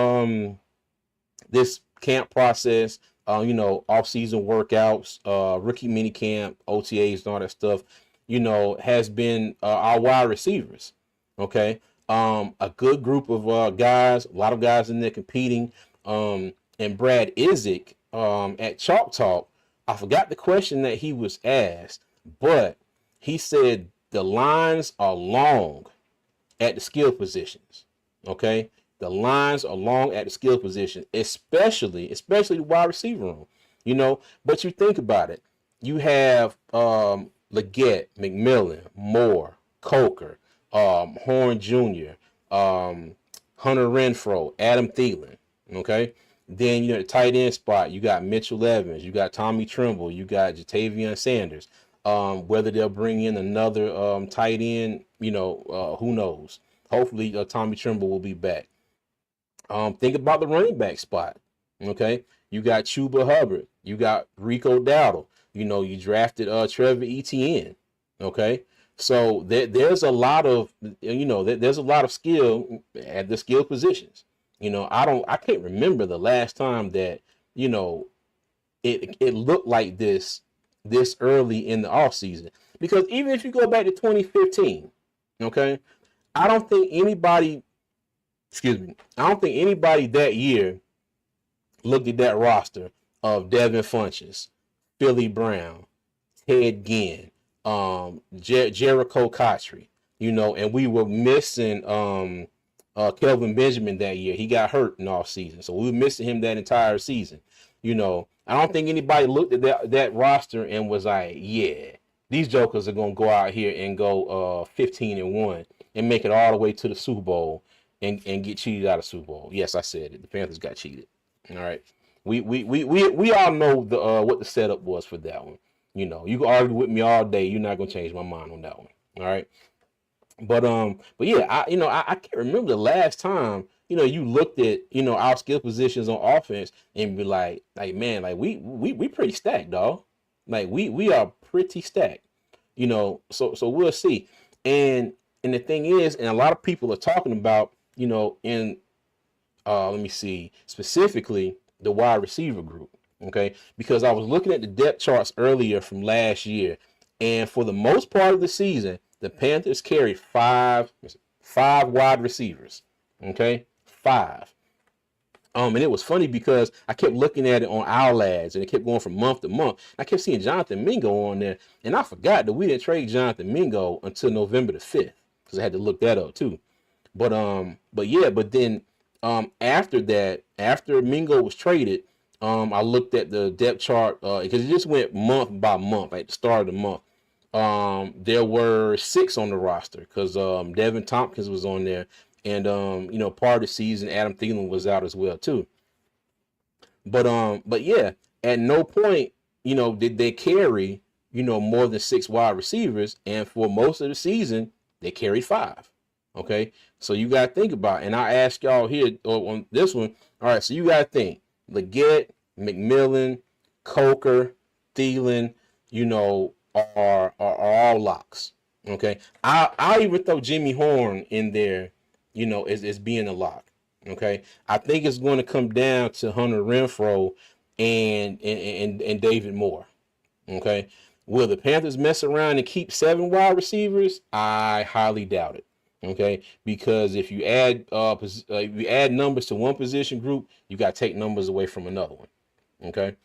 this camp process, off-season workouts, rookie mini camp, OTAs, and all that stuff, has been our wide receivers. Okay. A good group of guys, a lot of guys in there competing. And Brad Isaac at Chalk Talk, I forgot the question that he was asked, but he said the lines are long at the skill positions. Okay. The lines are long at the skill position, especially the wide receiver room, but you think about it. You have Leggett, McMillan, Moore, Coker, Horn Jr., Hunter Renfro, Adam Thielen. Okay. Then, the tight end spot, you got Mitchell Evans, you got Tommy Tremble, you got Jatavion Sanders. Whether they'll bring in another tight end, who knows? Hopefully, Tommy Tremble will be back. Think about the running back spot. Okay, you got Chuba Hubbard, you got Rico Dowdle. You drafted Trevor Etienne. Okay, so there's a lot of there's a lot of skill at the skill positions. I can't remember the last time that it looked like this early in the off season, because even if you go back to 2015, okay, I don't think anybody that year looked at that roster of Devin Funchess, Philly Brown, Ted Ginn, Jericho Cotchery, and we were missing Kelvin Benjamin that year. He got hurt in off season, so we were missing him that entire season. I don't think anybody looked at that roster and was like, yeah, these jokers are gonna go out here and go 15-1 and make it all the way to the Super Bowl and get cheated out of Super Bowl. Yes, I said it. The Panthers got cheated. All right. We all know the what the setup was for that one. You can argue with me all day. You're not gonna change my mind on that one. All right. But yeah, I can't remember the last time, you looked at, our skill positions on offense and be like man, like we pretty stacked, dog. Like we are pretty stacked, so we'll see. And the thing is, and a lot of people are talking about, in let me see, specifically the wide receiver group. Okay. Because I was looking at the depth charts earlier from last year, and for the most part of the season, the Panthers carried five wide receivers. Okay. Five. And it was funny because I kept looking at it on our lads and it kept going from month to month. I kept seeing Jonathan Mingo on there, and I forgot that we didn't trade Jonathan Mingo until November the 5th, because I had to look that up too. But then after that, after Mingo was traded, I looked at the depth chart because it just went month by month at the start of the month. There were 6 on the roster because Devin Tompkins was on there, and part of the season Adam Thielen was out as well too. But yeah, at no point did they carry more than 6 wide receivers, and for most of the season they carried 5. Okay, so you got to think about it. And I ask y'all here on this one. All right, so you got to think Leggett, McMillan, Coker, Thielen, are all locks. Okay, I'll even throw Jimmy Horn in there, as being a lock. Okay, I think it's going to come down to Hunter Renfrow and David Moore. Okay, will the Panthers mess around and keep 7 wide receivers? I highly doubt it. Okay, because if you add numbers to one position group, you got to take numbers away from another one. Okay.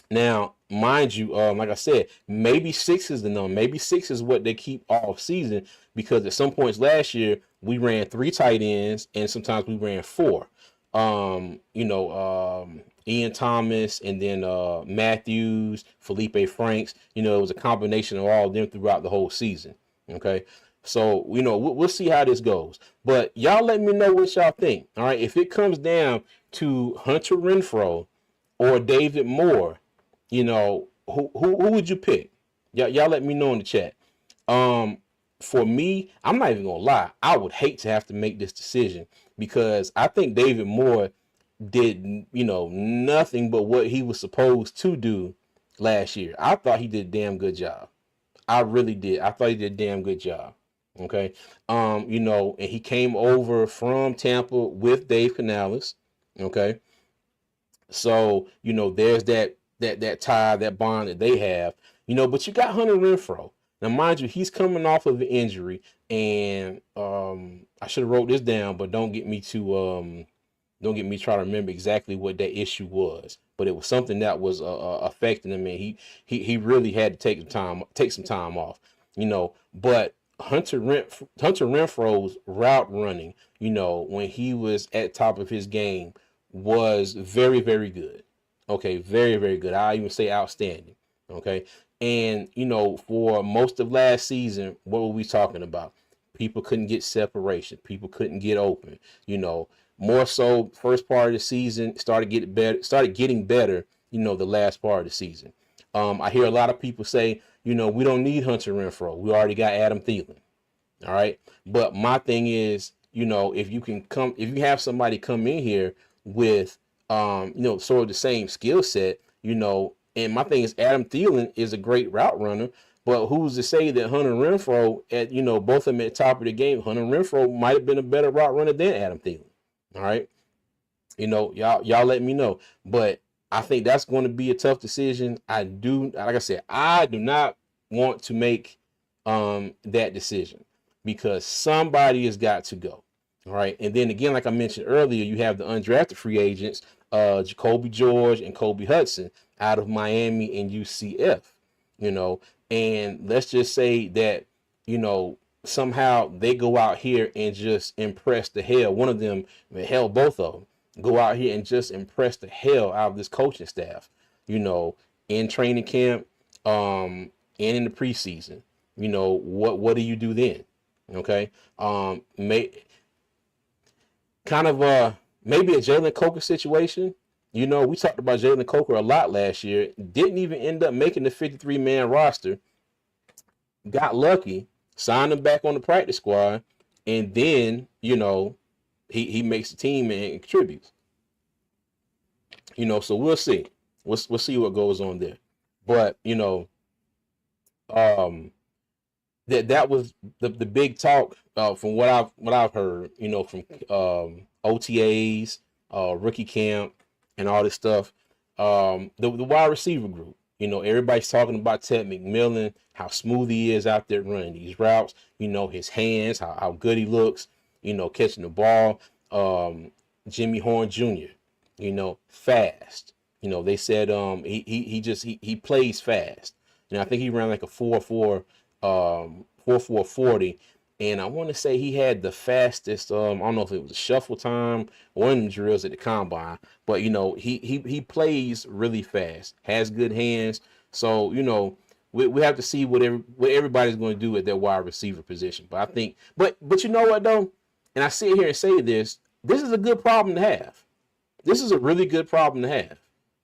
Now, mind you, like I said, maybe 6 is the number. Maybe 6 is what they keep all season, because at some points last year we ran 3 tight ends and sometimes we ran 4. Ian Thomas and then Matthews, Felipe Franks. It was a combination of all of them throughout the whole season. Okay. So, we'll see how this goes. But y'all let me know what y'all think. All right. If it comes down to Hunter Renfrow or David Moore, who would you pick? Y'all let me know in the chat. For me, I'm not even gonna lie, I would hate to have to make this decision, because I think David Moore did nothing but what he was supposed to do last year. I thought he did a damn good job. I really did. I thought he did a damn good job. Okay. And he came over from Tampa with Dave Canales. Okay. So, there's that tie, that bond that they have, but you got Hunter Renfrow. Now, mind you, he's coming off of an injury, and I should have wrote this down, but don't get me trying to remember exactly what that issue was. But it was something that was affecting him, and he really had to take some time off, But Hunter Renfro's route running, when he was at top of his game, was very, very good. Okay, very, very good. I even say outstanding. Okay. And, for most of last season, what were we talking about? People couldn't get separation. People couldn't get open. More so first part of the season started getting better, the last part of the season. I hear a lot of people say, we don't need Hunter Renfrow. We already got Adam Thielen. All right. But my thing is, if you have somebody come in here with, sort of the same skill set, and my thing is Adam Thielen is a great route runner, but who's to say that Hunter Renfrow at, both of them at the top of the game, Hunter Renfrow might have been a better route runner than Adam Thielen. All right. Y'all let me know, but I think that's going to be a tough decision. Like I said, I do not want to make that decision, because somebody has got to go. All right. And then again, like I mentioned earlier, you have the undrafted free agents, Jacoby George and Kobe Hudson out of Miami and UCF, and let's just say that, somehow they go out here and just impress the hell. One of them, hell, both of them go out here and just impress the hell out of this coaching staff, you know, in training camp, and in the preseason. You know, what do you do then? Okay. Kind of maybe a Jalen Coker situation. You know, we talked about Jalen Coker a lot last year. Didn't even end up making the 53-man roster. Got lucky, signed him back on the practice squad, and then, you know, he makes the team and contributes. You know, so we'll see. We'll see what goes on there. But, you know, that was the big talk from what I've heard, you know, from OTAs, rookie camp, and all this stuff. The wide receiver group, you know, everybody's talking about Ted McMillan, how smooth he is out there running these routes, you know, his hands, how good he looks, you know, catching the ball. Jimmy Horn Jr., you know, fast. You know, they said he plays fast. And I think he ran like a 4.4 40, and I want to say he had the fastest. I don't know if it was a shuffle time or one of them drills at the combine, but you know he plays really fast, has good hands. So you know we have to see what everybody's going to do at their wide receiver position. But I think, but you know what though, and I sit here and say this is a good problem to have. This is a really good problem to have.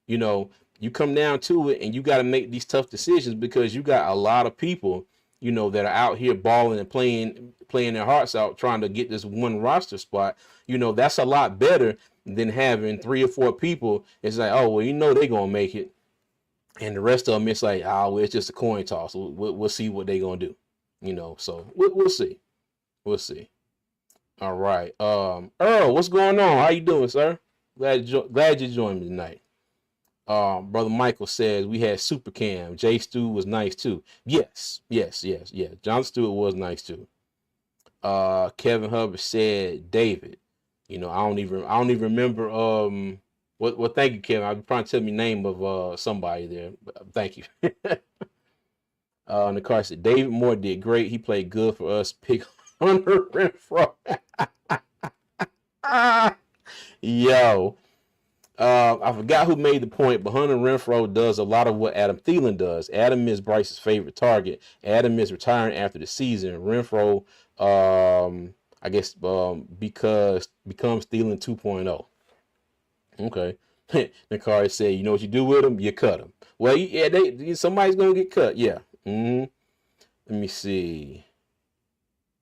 You know, you come down to it and you got to make these tough decisions because you got a lot of people, you know, that are out here balling and playing their hearts out, trying to get this one roster spot. You know, that's a lot better than having 3 or 4 people. It's like, oh, well, you know, they're going to make it. And the rest of them, it's like, oh, well, it's just a coin toss. We'll see what they're going to do, you know, so we'll see. We'll see. All right. Earl, what's going on? How you doing, sir? Glad you joined me tonight. Brother Michael says we had Super Cam. Jay Stu was nice too. Yes. John Stewart was nice too. Kevin Hubbard said David. You know, I don't even remember. Well, thank you, Kevin. I'm trying to tell me the name of somebody there. Thank you. And the car said David Moore did great. He played good for us. Pick Hunter Renfro. Yo. I forgot who made the point, but Hunter Renfro does a lot of what Adam Thielen does. Adam is Bryce's favorite target. Adam is retiring after the season. Renfro, I guess, because becomes Thielen 2.0. Okay. The card said, you know what you do with him? You cut him. Well, yeah, somebody's gonna get cut. Yeah. Let me see.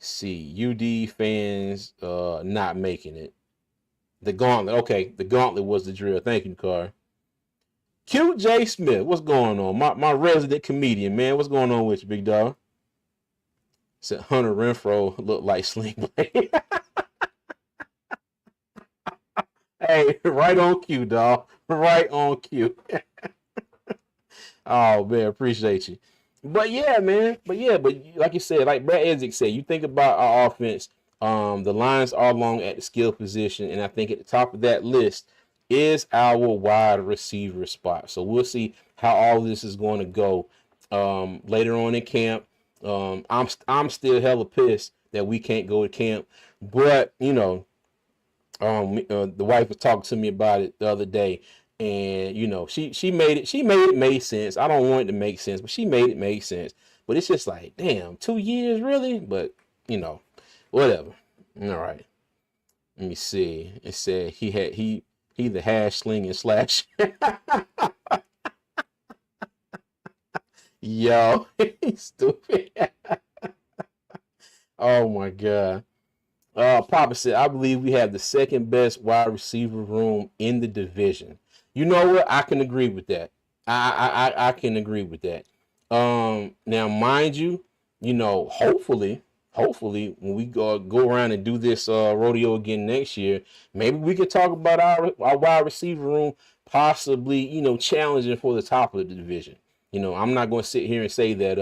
UD fans not making it. The gauntlet. Okay, the gauntlet was the drill. Thank you, Car. Cute J. Smith, what's going on? My resident comedian, man. What's going on with you, big dog? Said Hunter Renfro looked like Sling Blade. Hey, right on cue, dog. Right on cue. Oh, man, appreciate you. But yeah, man. But like you said, like Brad Edzik said, you think about our offense. The lines are long at the skill position, and I think at the top of that list is our wide receiver spot. So we'll see how all this is going to go later on in camp. I'm still hella pissed that we can't go to camp, but you know, the wife was talking to me about it the other day, and you know, she made it make sense. I don't want it to make sense, but she made it make sense. But it's just like, damn, 2 years really? But you know. Whatever. All right. Let me see. It said he the hash slinging slash. Yo, he's stupid. Oh my God. Papa said, I believe we have the second best wide receiver room in the division. You know what? I can agree with that. I can agree with that. Now mind you, you know, hopefully when we go around and do this rodeo again next year, maybe we could talk about our wide receiver room possibly, you know, challenging for the top of the division. You know, I'm not going to sit here and say that,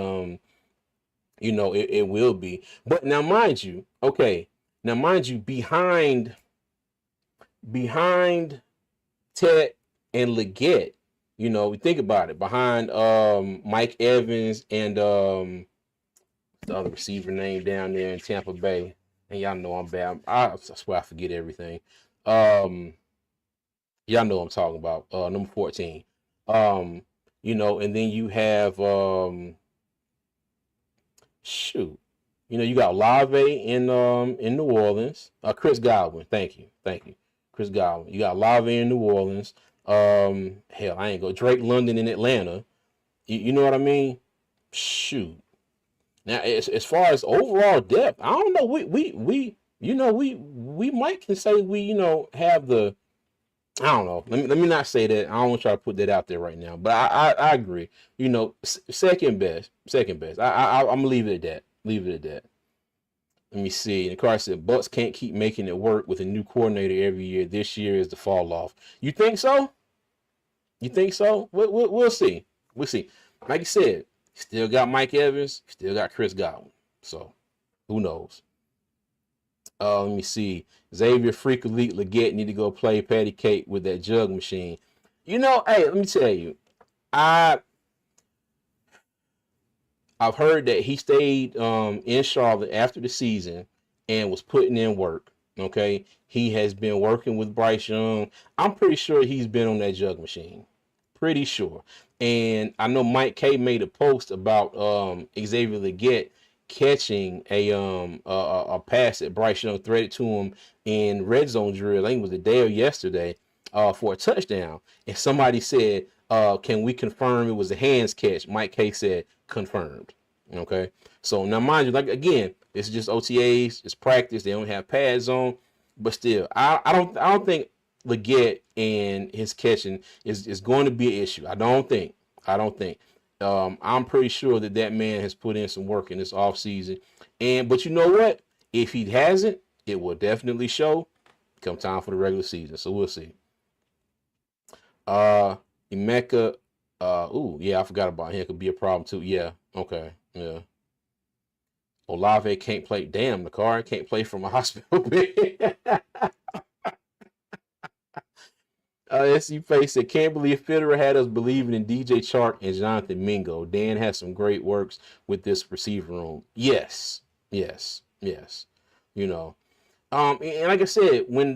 you know, it will be. But now, mind you, behind Ted and Leggett, you know, think about it, behind Mike Evans and The other receiver name down there in Tampa Bay. And y'all know I'm bad. I swear I forget everything. Um, y'all know what I'm talking about. Number 14. Um, and then you have shoot. You got Lave in New Orleans. Chris Godwin. Thank you. Chris Godwin. You got Lave in New Orleans. Hell, I ain't go. Drake London in Atlanta. You know what I mean? Shoot. Now, as far as overall depth, I don't know. We might can say we have the. I don't know. Let me not say that. I don't want to try to put that out there right now. But I agree. Second best. Second best. I'm gonna leave it at that. Leave it at that. Let me see. And the car said Bucks can't keep making it work with a new coordinator every year. This year is the fall off. You think so? You think so? We'll see. We'll see. Like you said, still got Mike Evans, still got Chris Godwin. So who knows? Let me see. Xavier Freak Elite Leggett need to go play patty cake with that jug machine. Hey, let me tell you, I've heard that he stayed in Charlotte after the season and was putting in work. Okay, he has been working with Bryce Young. I'm pretty sure he's been on that jug machine. Pretty sure. And I know Mike K made a post about Xavier Leggett catching a pass that Bryce Young threaded to him in red zone drill. I think it was the day or yesterday for a touchdown. And somebody said, can we confirm it was a hands catch? Mike K said confirmed. Okay. So now mind you, like again, this is just OTAs, it's practice. They don't have pads on, but still, I don't think Leggett and his catching is going to be an issue. I don't think. I'm pretty sure that man has put in some work in this offseason. But you know what? If he hasn't, it will definitely show come time for the regular season. So we'll see. Emeka, I forgot about him. Could be a problem too. Yeah. Okay. Yeah. Olave can't play. Damn, the car can't play from a hospital bed. SU Face said, can't believe Fitterer had us believing in DJ Chark and Jonathan Mingo. Dan has some great works with this receiver room. Yes. And like I said, when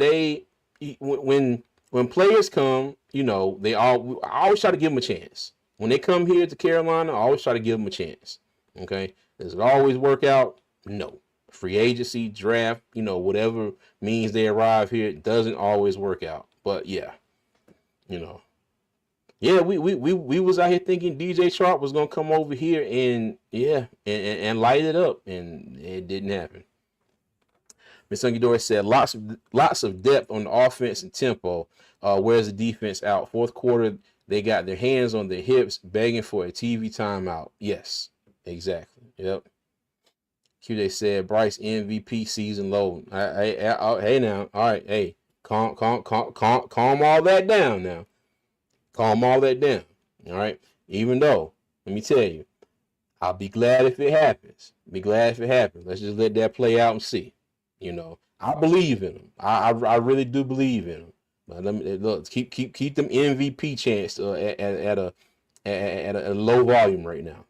players come, I always try to give them a chance. When they come here to Carolina, I always try to give them a chance. Okay. Does it always work out? No. Free agency, draft, whatever means they arrive here, it doesn't always work out. But yeah. We was out here thinking DJ Chark was gonna come over here and light it up, and it didn't happen. Miss Ungidori said lots of depth on the offense and tempo. Where's the defense out? Fourth quarter, they got their hands on their hips, begging for a TV timeout. Yes, exactly. Yep. QJ said Bryce MVP season low. Hey now, all right, hey. Calm all that down now. Calm all that down. All right. Even though, let me tell you, I'll be glad if it happens. Let's just let that play out and see. I believe in him. I really do believe in him. But let me keep them MVP chance at a low volume right now.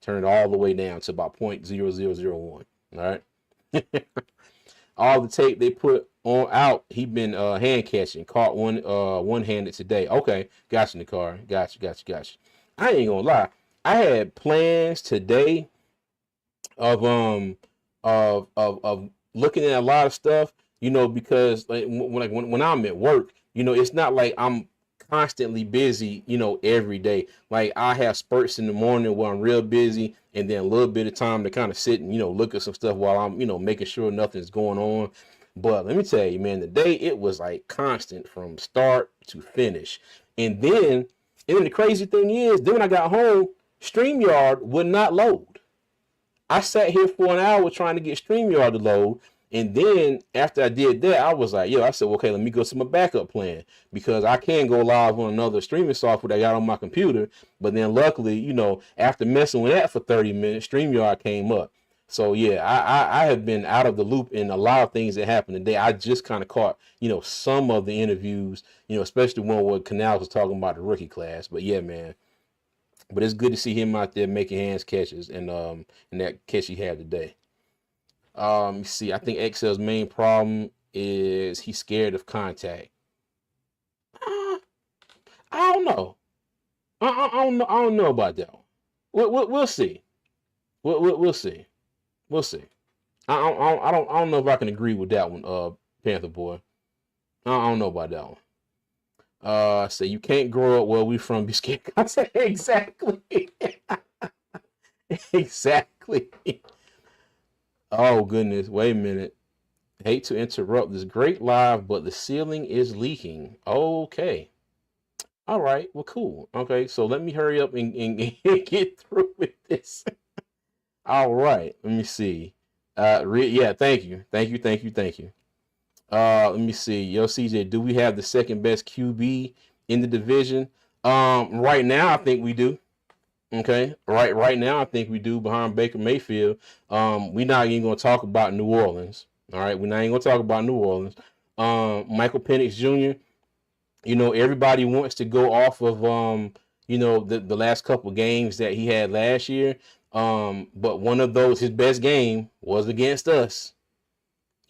Turn it all the way down to about 0.0001. All right. All the tape they put on out, he been hand catching, caught one-handed today. Okay, got you, Nicar. Got you. I ain't gonna lie. I had plans today of looking at a lot of stuff, because when I'm at work, it's not like I'm constantly busy, every day. Like I have spurts in the morning where I'm real busy, and then a little bit of time to kind of sit and, look at some stuff while I'm, making sure nothing's going on. But let me tell you, man, the day it was like constant from start to finish. And then the crazy thing is, then when I got home, StreamYard would not load. I sat here for an hour trying to get StreamYard to load. And then after I did that, I was like, I said, okay, let me go to my backup plan, because I can go live on another streaming software that I got on my computer. But then luckily, after messing with that for 30 minutes, StreamYard came up. So yeah, I have been out of the loop in a lot of things that happened today. I just kind of caught, some of the interviews, especially one where Canals was talking about the rookie class. But yeah, man, But it's good to see him out there making hands catches and that catch he had today. You see, I think XL's main problem is he's scared of contact. Uh, I don't know. I don't know. I don't know about that one. We'll see. We'll see. We'll see. I don't know if I can agree with that one, Panther boy. I don't know about that one. So you can't grow up where we from. Be scared. I said exactly. Exactly. Oh goodness. Wait a minute. Hate to interrupt this great live, but the ceiling is leaking. Okay. All right. Well, cool. Okay. So let me hurry up and get through with this. All right. Let me see. Yeah. Thank you. Let me see. Yo, CJ, do we have the second best QB in the division? Right now, I think we do. Okay. Right now, I think we do behind Baker Mayfield. We're not even going to talk about New Orleans. All right. We're not even going to talk about New Orleans. Michael Penix Jr., everybody wants to go off of, the last couple games that he had last year. But one of those, his best game was against us.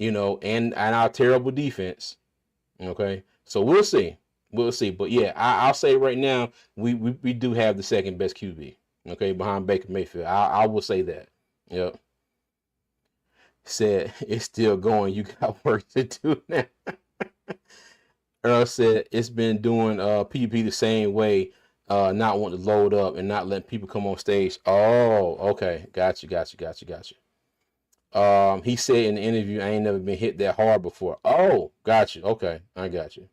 And our terrible defense. Okay, so we'll see. But yeah, I'll say right now we do have the second best QB. Okay, behind Baker Mayfield. I will say that. Yep. Said it's still going. You got work to do now. Earl said it's been doing PvP the same way, not wanting to load up and not letting people come on stage. Oh, okay, got you. He said in the interview, I ain't never been hit that hard before. Oh, got you. Okay, I got you.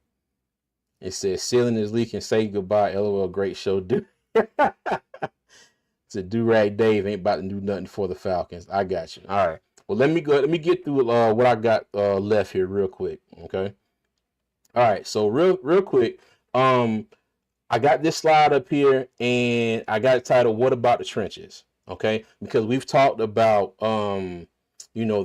It says ceiling is leaking. Say goodbye. LOL. Great show, dude. It's a do-rag Dave ain't about to do nothing for the Falcons. I got you. All right. Well, let me go. Let me get through what I got left here real quick. Okay. All right. So real quick. I got this slide up here, and I got it titled "What About the Trenches?" Okay, because we've talked about the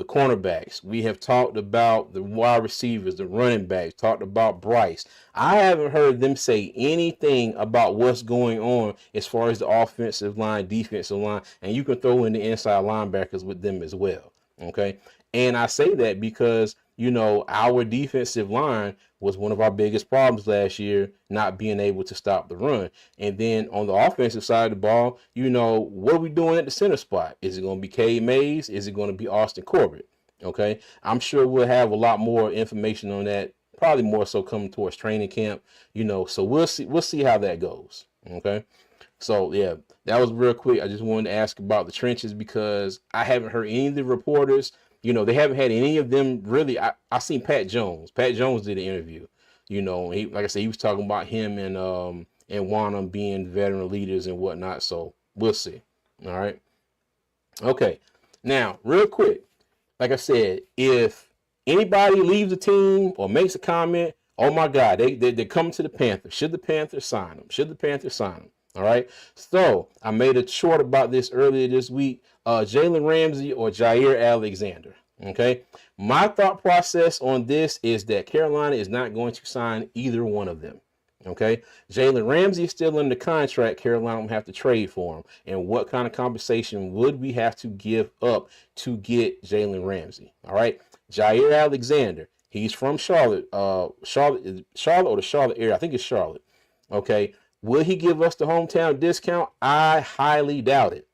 cornerbacks. We have talked about the wide receivers, the running backs, talked about Bryce. I haven't heard them say anything about what's going on as far as the offensive line, defensive line, and you can throw in the inside linebackers with them as well. Okay. And I say that because, our defensive line was one of our biggest problems last year, not being able to stop the run. And then on the offensive side of the ball, what are we doing at the center spot? Is it going to be Cade Mays? Is it going to be Austin Corbett? Okay. I'm sure we'll have a lot more information on that, probably more so coming towards training camp, so we'll see how that goes. Okay. So yeah, that was real quick. I just wanted to ask about the trenches because I haven't heard any of the reporters. They haven't had any of them really. I seen Pat Jones. Pat Jones did an interview. He, like I said, he was talking about him and Wanham being veteran leaders and whatnot. So we'll see. All right. Okay. Now, real quick, like I said, if anybody leaves the team or makes a comment, oh my God, they're coming to the Panthers. Should the Panthers sign them? All right. So I made a short about this earlier this week. Jalen Ramsey or Jair Alexander. Okay. My thought process on this is that Carolina is not going to sign either one of them. Okay. Jalen Ramsey is still under contract. Carolina will have to trade for him. And what kind of compensation would we have to give up to get Jalen Ramsey? All right. Jair Alexander. He's from Charlotte. Charlotte or the Charlotte area. I think it's Charlotte. Okay. Will he give us the hometown discount? I highly doubt it.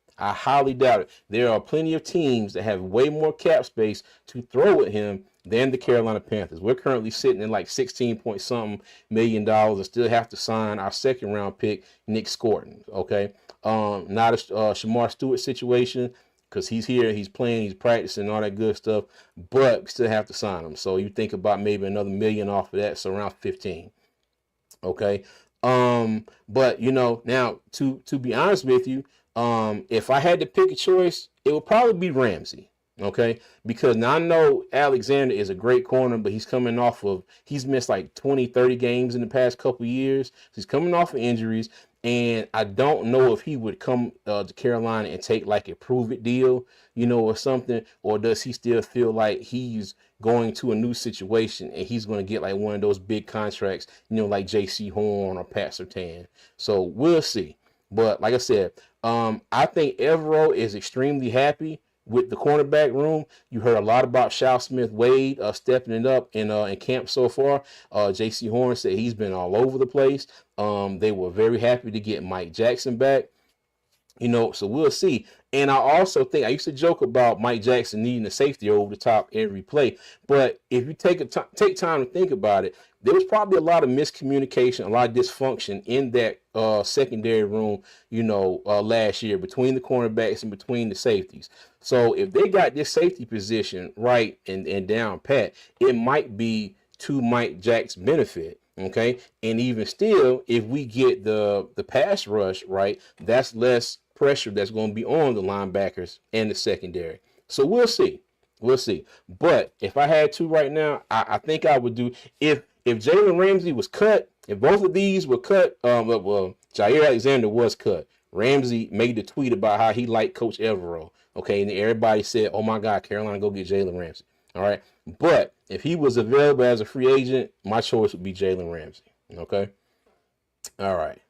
There are plenty of teams that have way more cap space to throw at him than the Carolina Panthers. We're currently sitting in like 16 point something $million and still have to sign our second round pick, Nick Scorton. Okay. Not a Shamar Stewart situation because he's here, he's playing, he's practicing, all that good stuff, but we still have to sign him. So you think about maybe another million off of that, so around 15. Okay. But now to be honest with you, if I had to pick a choice, it would probably be Ramsey. Okay. Because now I know Alexander is a great corner, but he's missed like 20, 30 games in the past couple years. He's coming off of injuries. And I don't know if he would come to Carolina and take like a prove it deal, or something, or does he still feel like he's going to a new situation and he's going to get like one of those big contracts, like J.C. Horn or Pat Surtain. So we'll see. But like I said, I think Evero is extremely happy with the cornerback room. You heard a lot about Shao Smith Wade stepping it up in camp so far. J.C. Horn said he's been all over the place. They were very happy to get Mike Jackson back. So we'll see. And I also think I used to joke about Mike Jackson needing a safety over the top every play. But if you take time to think about it, there was probably a lot of miscommunication, a lot of dysfunction in that secondary room, last year between the cornerbacks and between the safeties. So if they got this safety position right and down pat, it might be to Mike Jackson's benefit. Okay. And even still, if we get the pass rush right, that's less pressure that's going to be on the linebackers and the secondary. So we'll see. We'll see. But if I had to right now, I think I would do if Jalen Ramsey was cut, if both of these were cut, Jair Alexander was cut. Ramsey made the tweet about how he liked Coach Evero. Okay, and everybody said, "Oh my God, Carolina, go get Jalen Ramsey." All right, but if he was available as a free agent, my choice would be Jalen Ramsey. Okay, all right.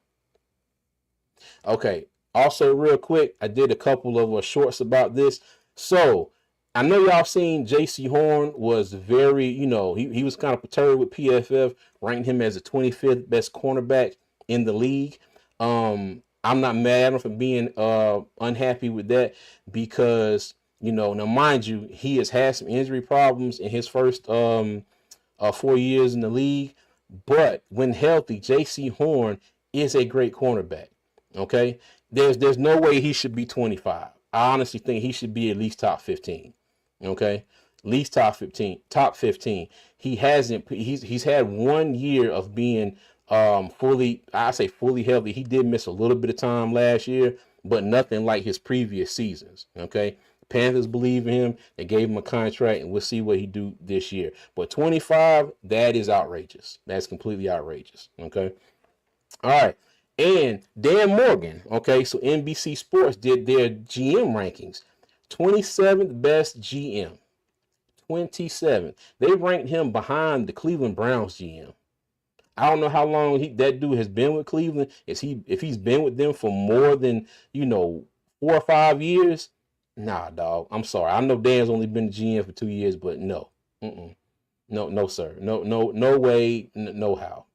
Okay. Also, real quick, I did a couple of shorts about this. So I know y'all seen J.C. Horn was very, he was kind of perturbed with PFF, ranked him as the 25th best cornerback in the league. I'm not mad at him for being unhappy with that because, now mind you, he has had some injury problems in his first 4 years in the league. But when healthy, J.C. Horn is a great cornerback. Okay, there's no way he should be 25. I honestly think he should be at least top 15. Okay, at least top 15. Top 15. He hasn't. He's had 1 year of being fully healthy. He did miss a little bit of time last year, but nothing like his previous seasons. Okay, Panthers believe in him. They gave him a contract, and we'll see what he do this year. But 25, that is outrageous. That's completely outrageous. Okay, all right. And Dan Morgan, okay, so NBC Sports did their GM rankings. 27th best GM. 27th. They ranked him behind the Cleveland Browns GM. I don't know how long that dude has been with Cleveland. If he's been with them for more than, 4 or 5 years, nah, dog. I'm sorry. I know Dan's only been GM for 2 years, but no. No, sir. No way, no how.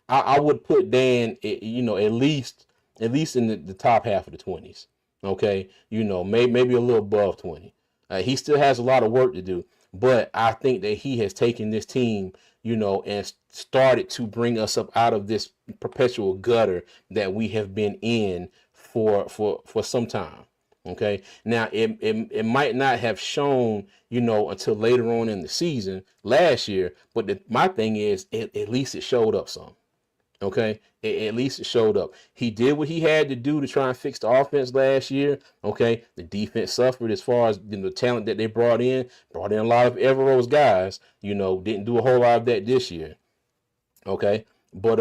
I would put Dan, at least in the top half of the 20s. Okay, maybe a little above 20. He still has a lot of work to do, but I think that he has taken this team, and started to bring us up out of this perpetual gutter that we have been in for some time. Okay, now it might not have shown, until later on in the season last year, but my thing is, at least it showed up some. Okay, at least it showed up. He did what he had to do to try and fix the offense last year. Okay, the defense suffered as far as the talent that they brought in. Brought in a lot of Evero's guys. Didn't do a whole lot of that this year. Okay. But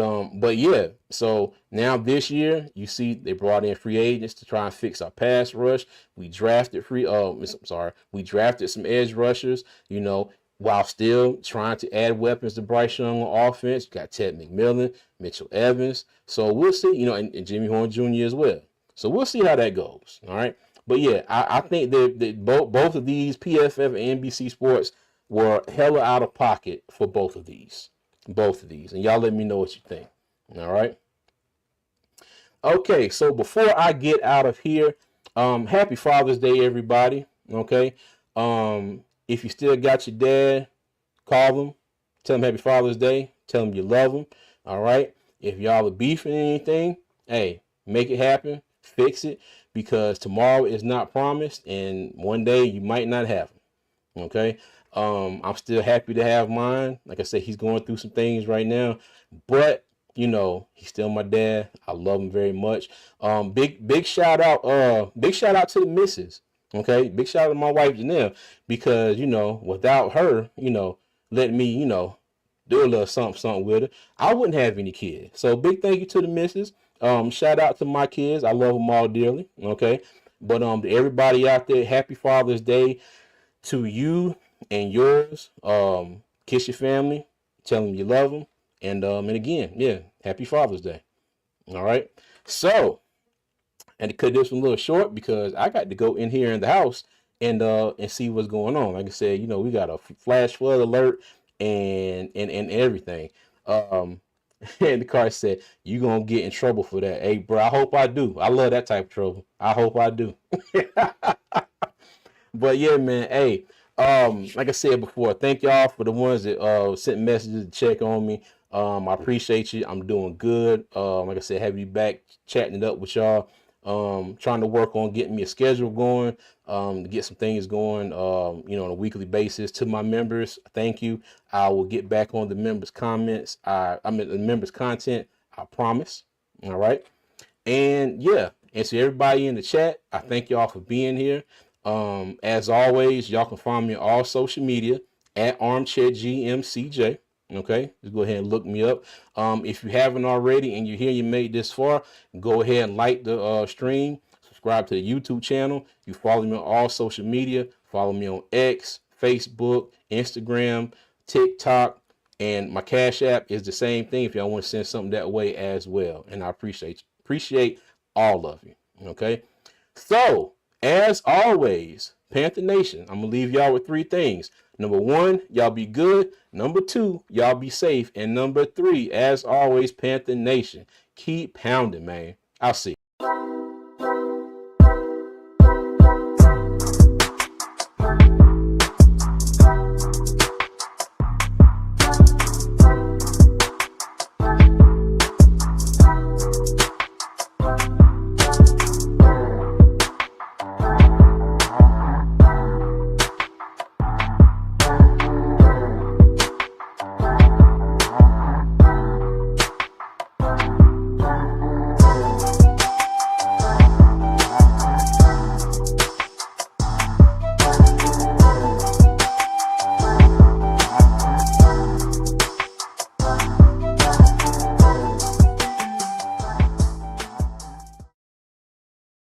yeah, so now this year, you see they brought in free agents to try and fix our pass rush. We drafted we drafted some edge rushers, while still trying to add weapons to Bryce Young on offense. You got Ted McMillan, Mitchell Evans. So we'll see, and Jimmy Horn Jr. as well. So we'll see how that goes. All right. But yeah, I think that both of these, PFF and NBC Sports, were hella out of pocket for both of these. And y'all let me know what you think. All right. Okay, so before I get out of here, happy Father's Day, everybody. Okay. If you still got your dad, call them, tell them happy Father's Day, tell them you love them. All right. If y'all are beefing anything, hey, make it happen, fix it, because tomorrow is not promised, and one day you might not have them. Okay. I'm still happy to have mine. Like I said, he's going through some things right now, but he's still my dad. I love him very much. Big shout out to the missus. Okay. Big shout out to my wife, Janelle, because, without her, letting me, do a little something with her, I wouldn't have any kids. So big thank you to the missus. Shout out to my kids. I love them all dearly. Okay. But, to everybody out there, happy Father's Day to you and yours. Kiss your family, tell them you love them, and again, yeah, happy Father's Day. All right. So, and to cut this one a little short because I got to go in here in the house and see what's going on. Like I said, we got a flash flood alert and everything. Um, and the car said, "You gonna get in trouble for that." Hey, bro, I hope I do. I love that type of trouble. I hope I do. But yeah, man. Hey, like I said before, thank y'all for the ones that sent messages to check on me. I appreciate you. I'm doing good. Like I said, have you back chatting it up with y'all. Trying to work on getting me a schedule going, to get some things going, on a weekly basis. To my members, thank you. I will get back on the members' comments. I mean the members' content. I promise. All right. And yeah, and to everybody in the chat, I thank y'all for being here. As always, y'all can find me on all social media at ArmchairGMCJ. Okay, just go ahead and look me up. If you haven't already and you're here, you made this far, go ahead and like the stream, subscribe to the YouTube channel. You follow me on all social media. Follow me on X, Facebook, Instagram, TikTok, and my Cash App is the same thing if y'all want to send something that way as well. And I appreciate all of you. Okay, so as always, Panther Nation, I'm gonna leave y'all with 3 things. Number 1, y'all be good. Number 2, y'all be safe. And number 3, as always, Panther Nation, keep pounding, man. I'll see you.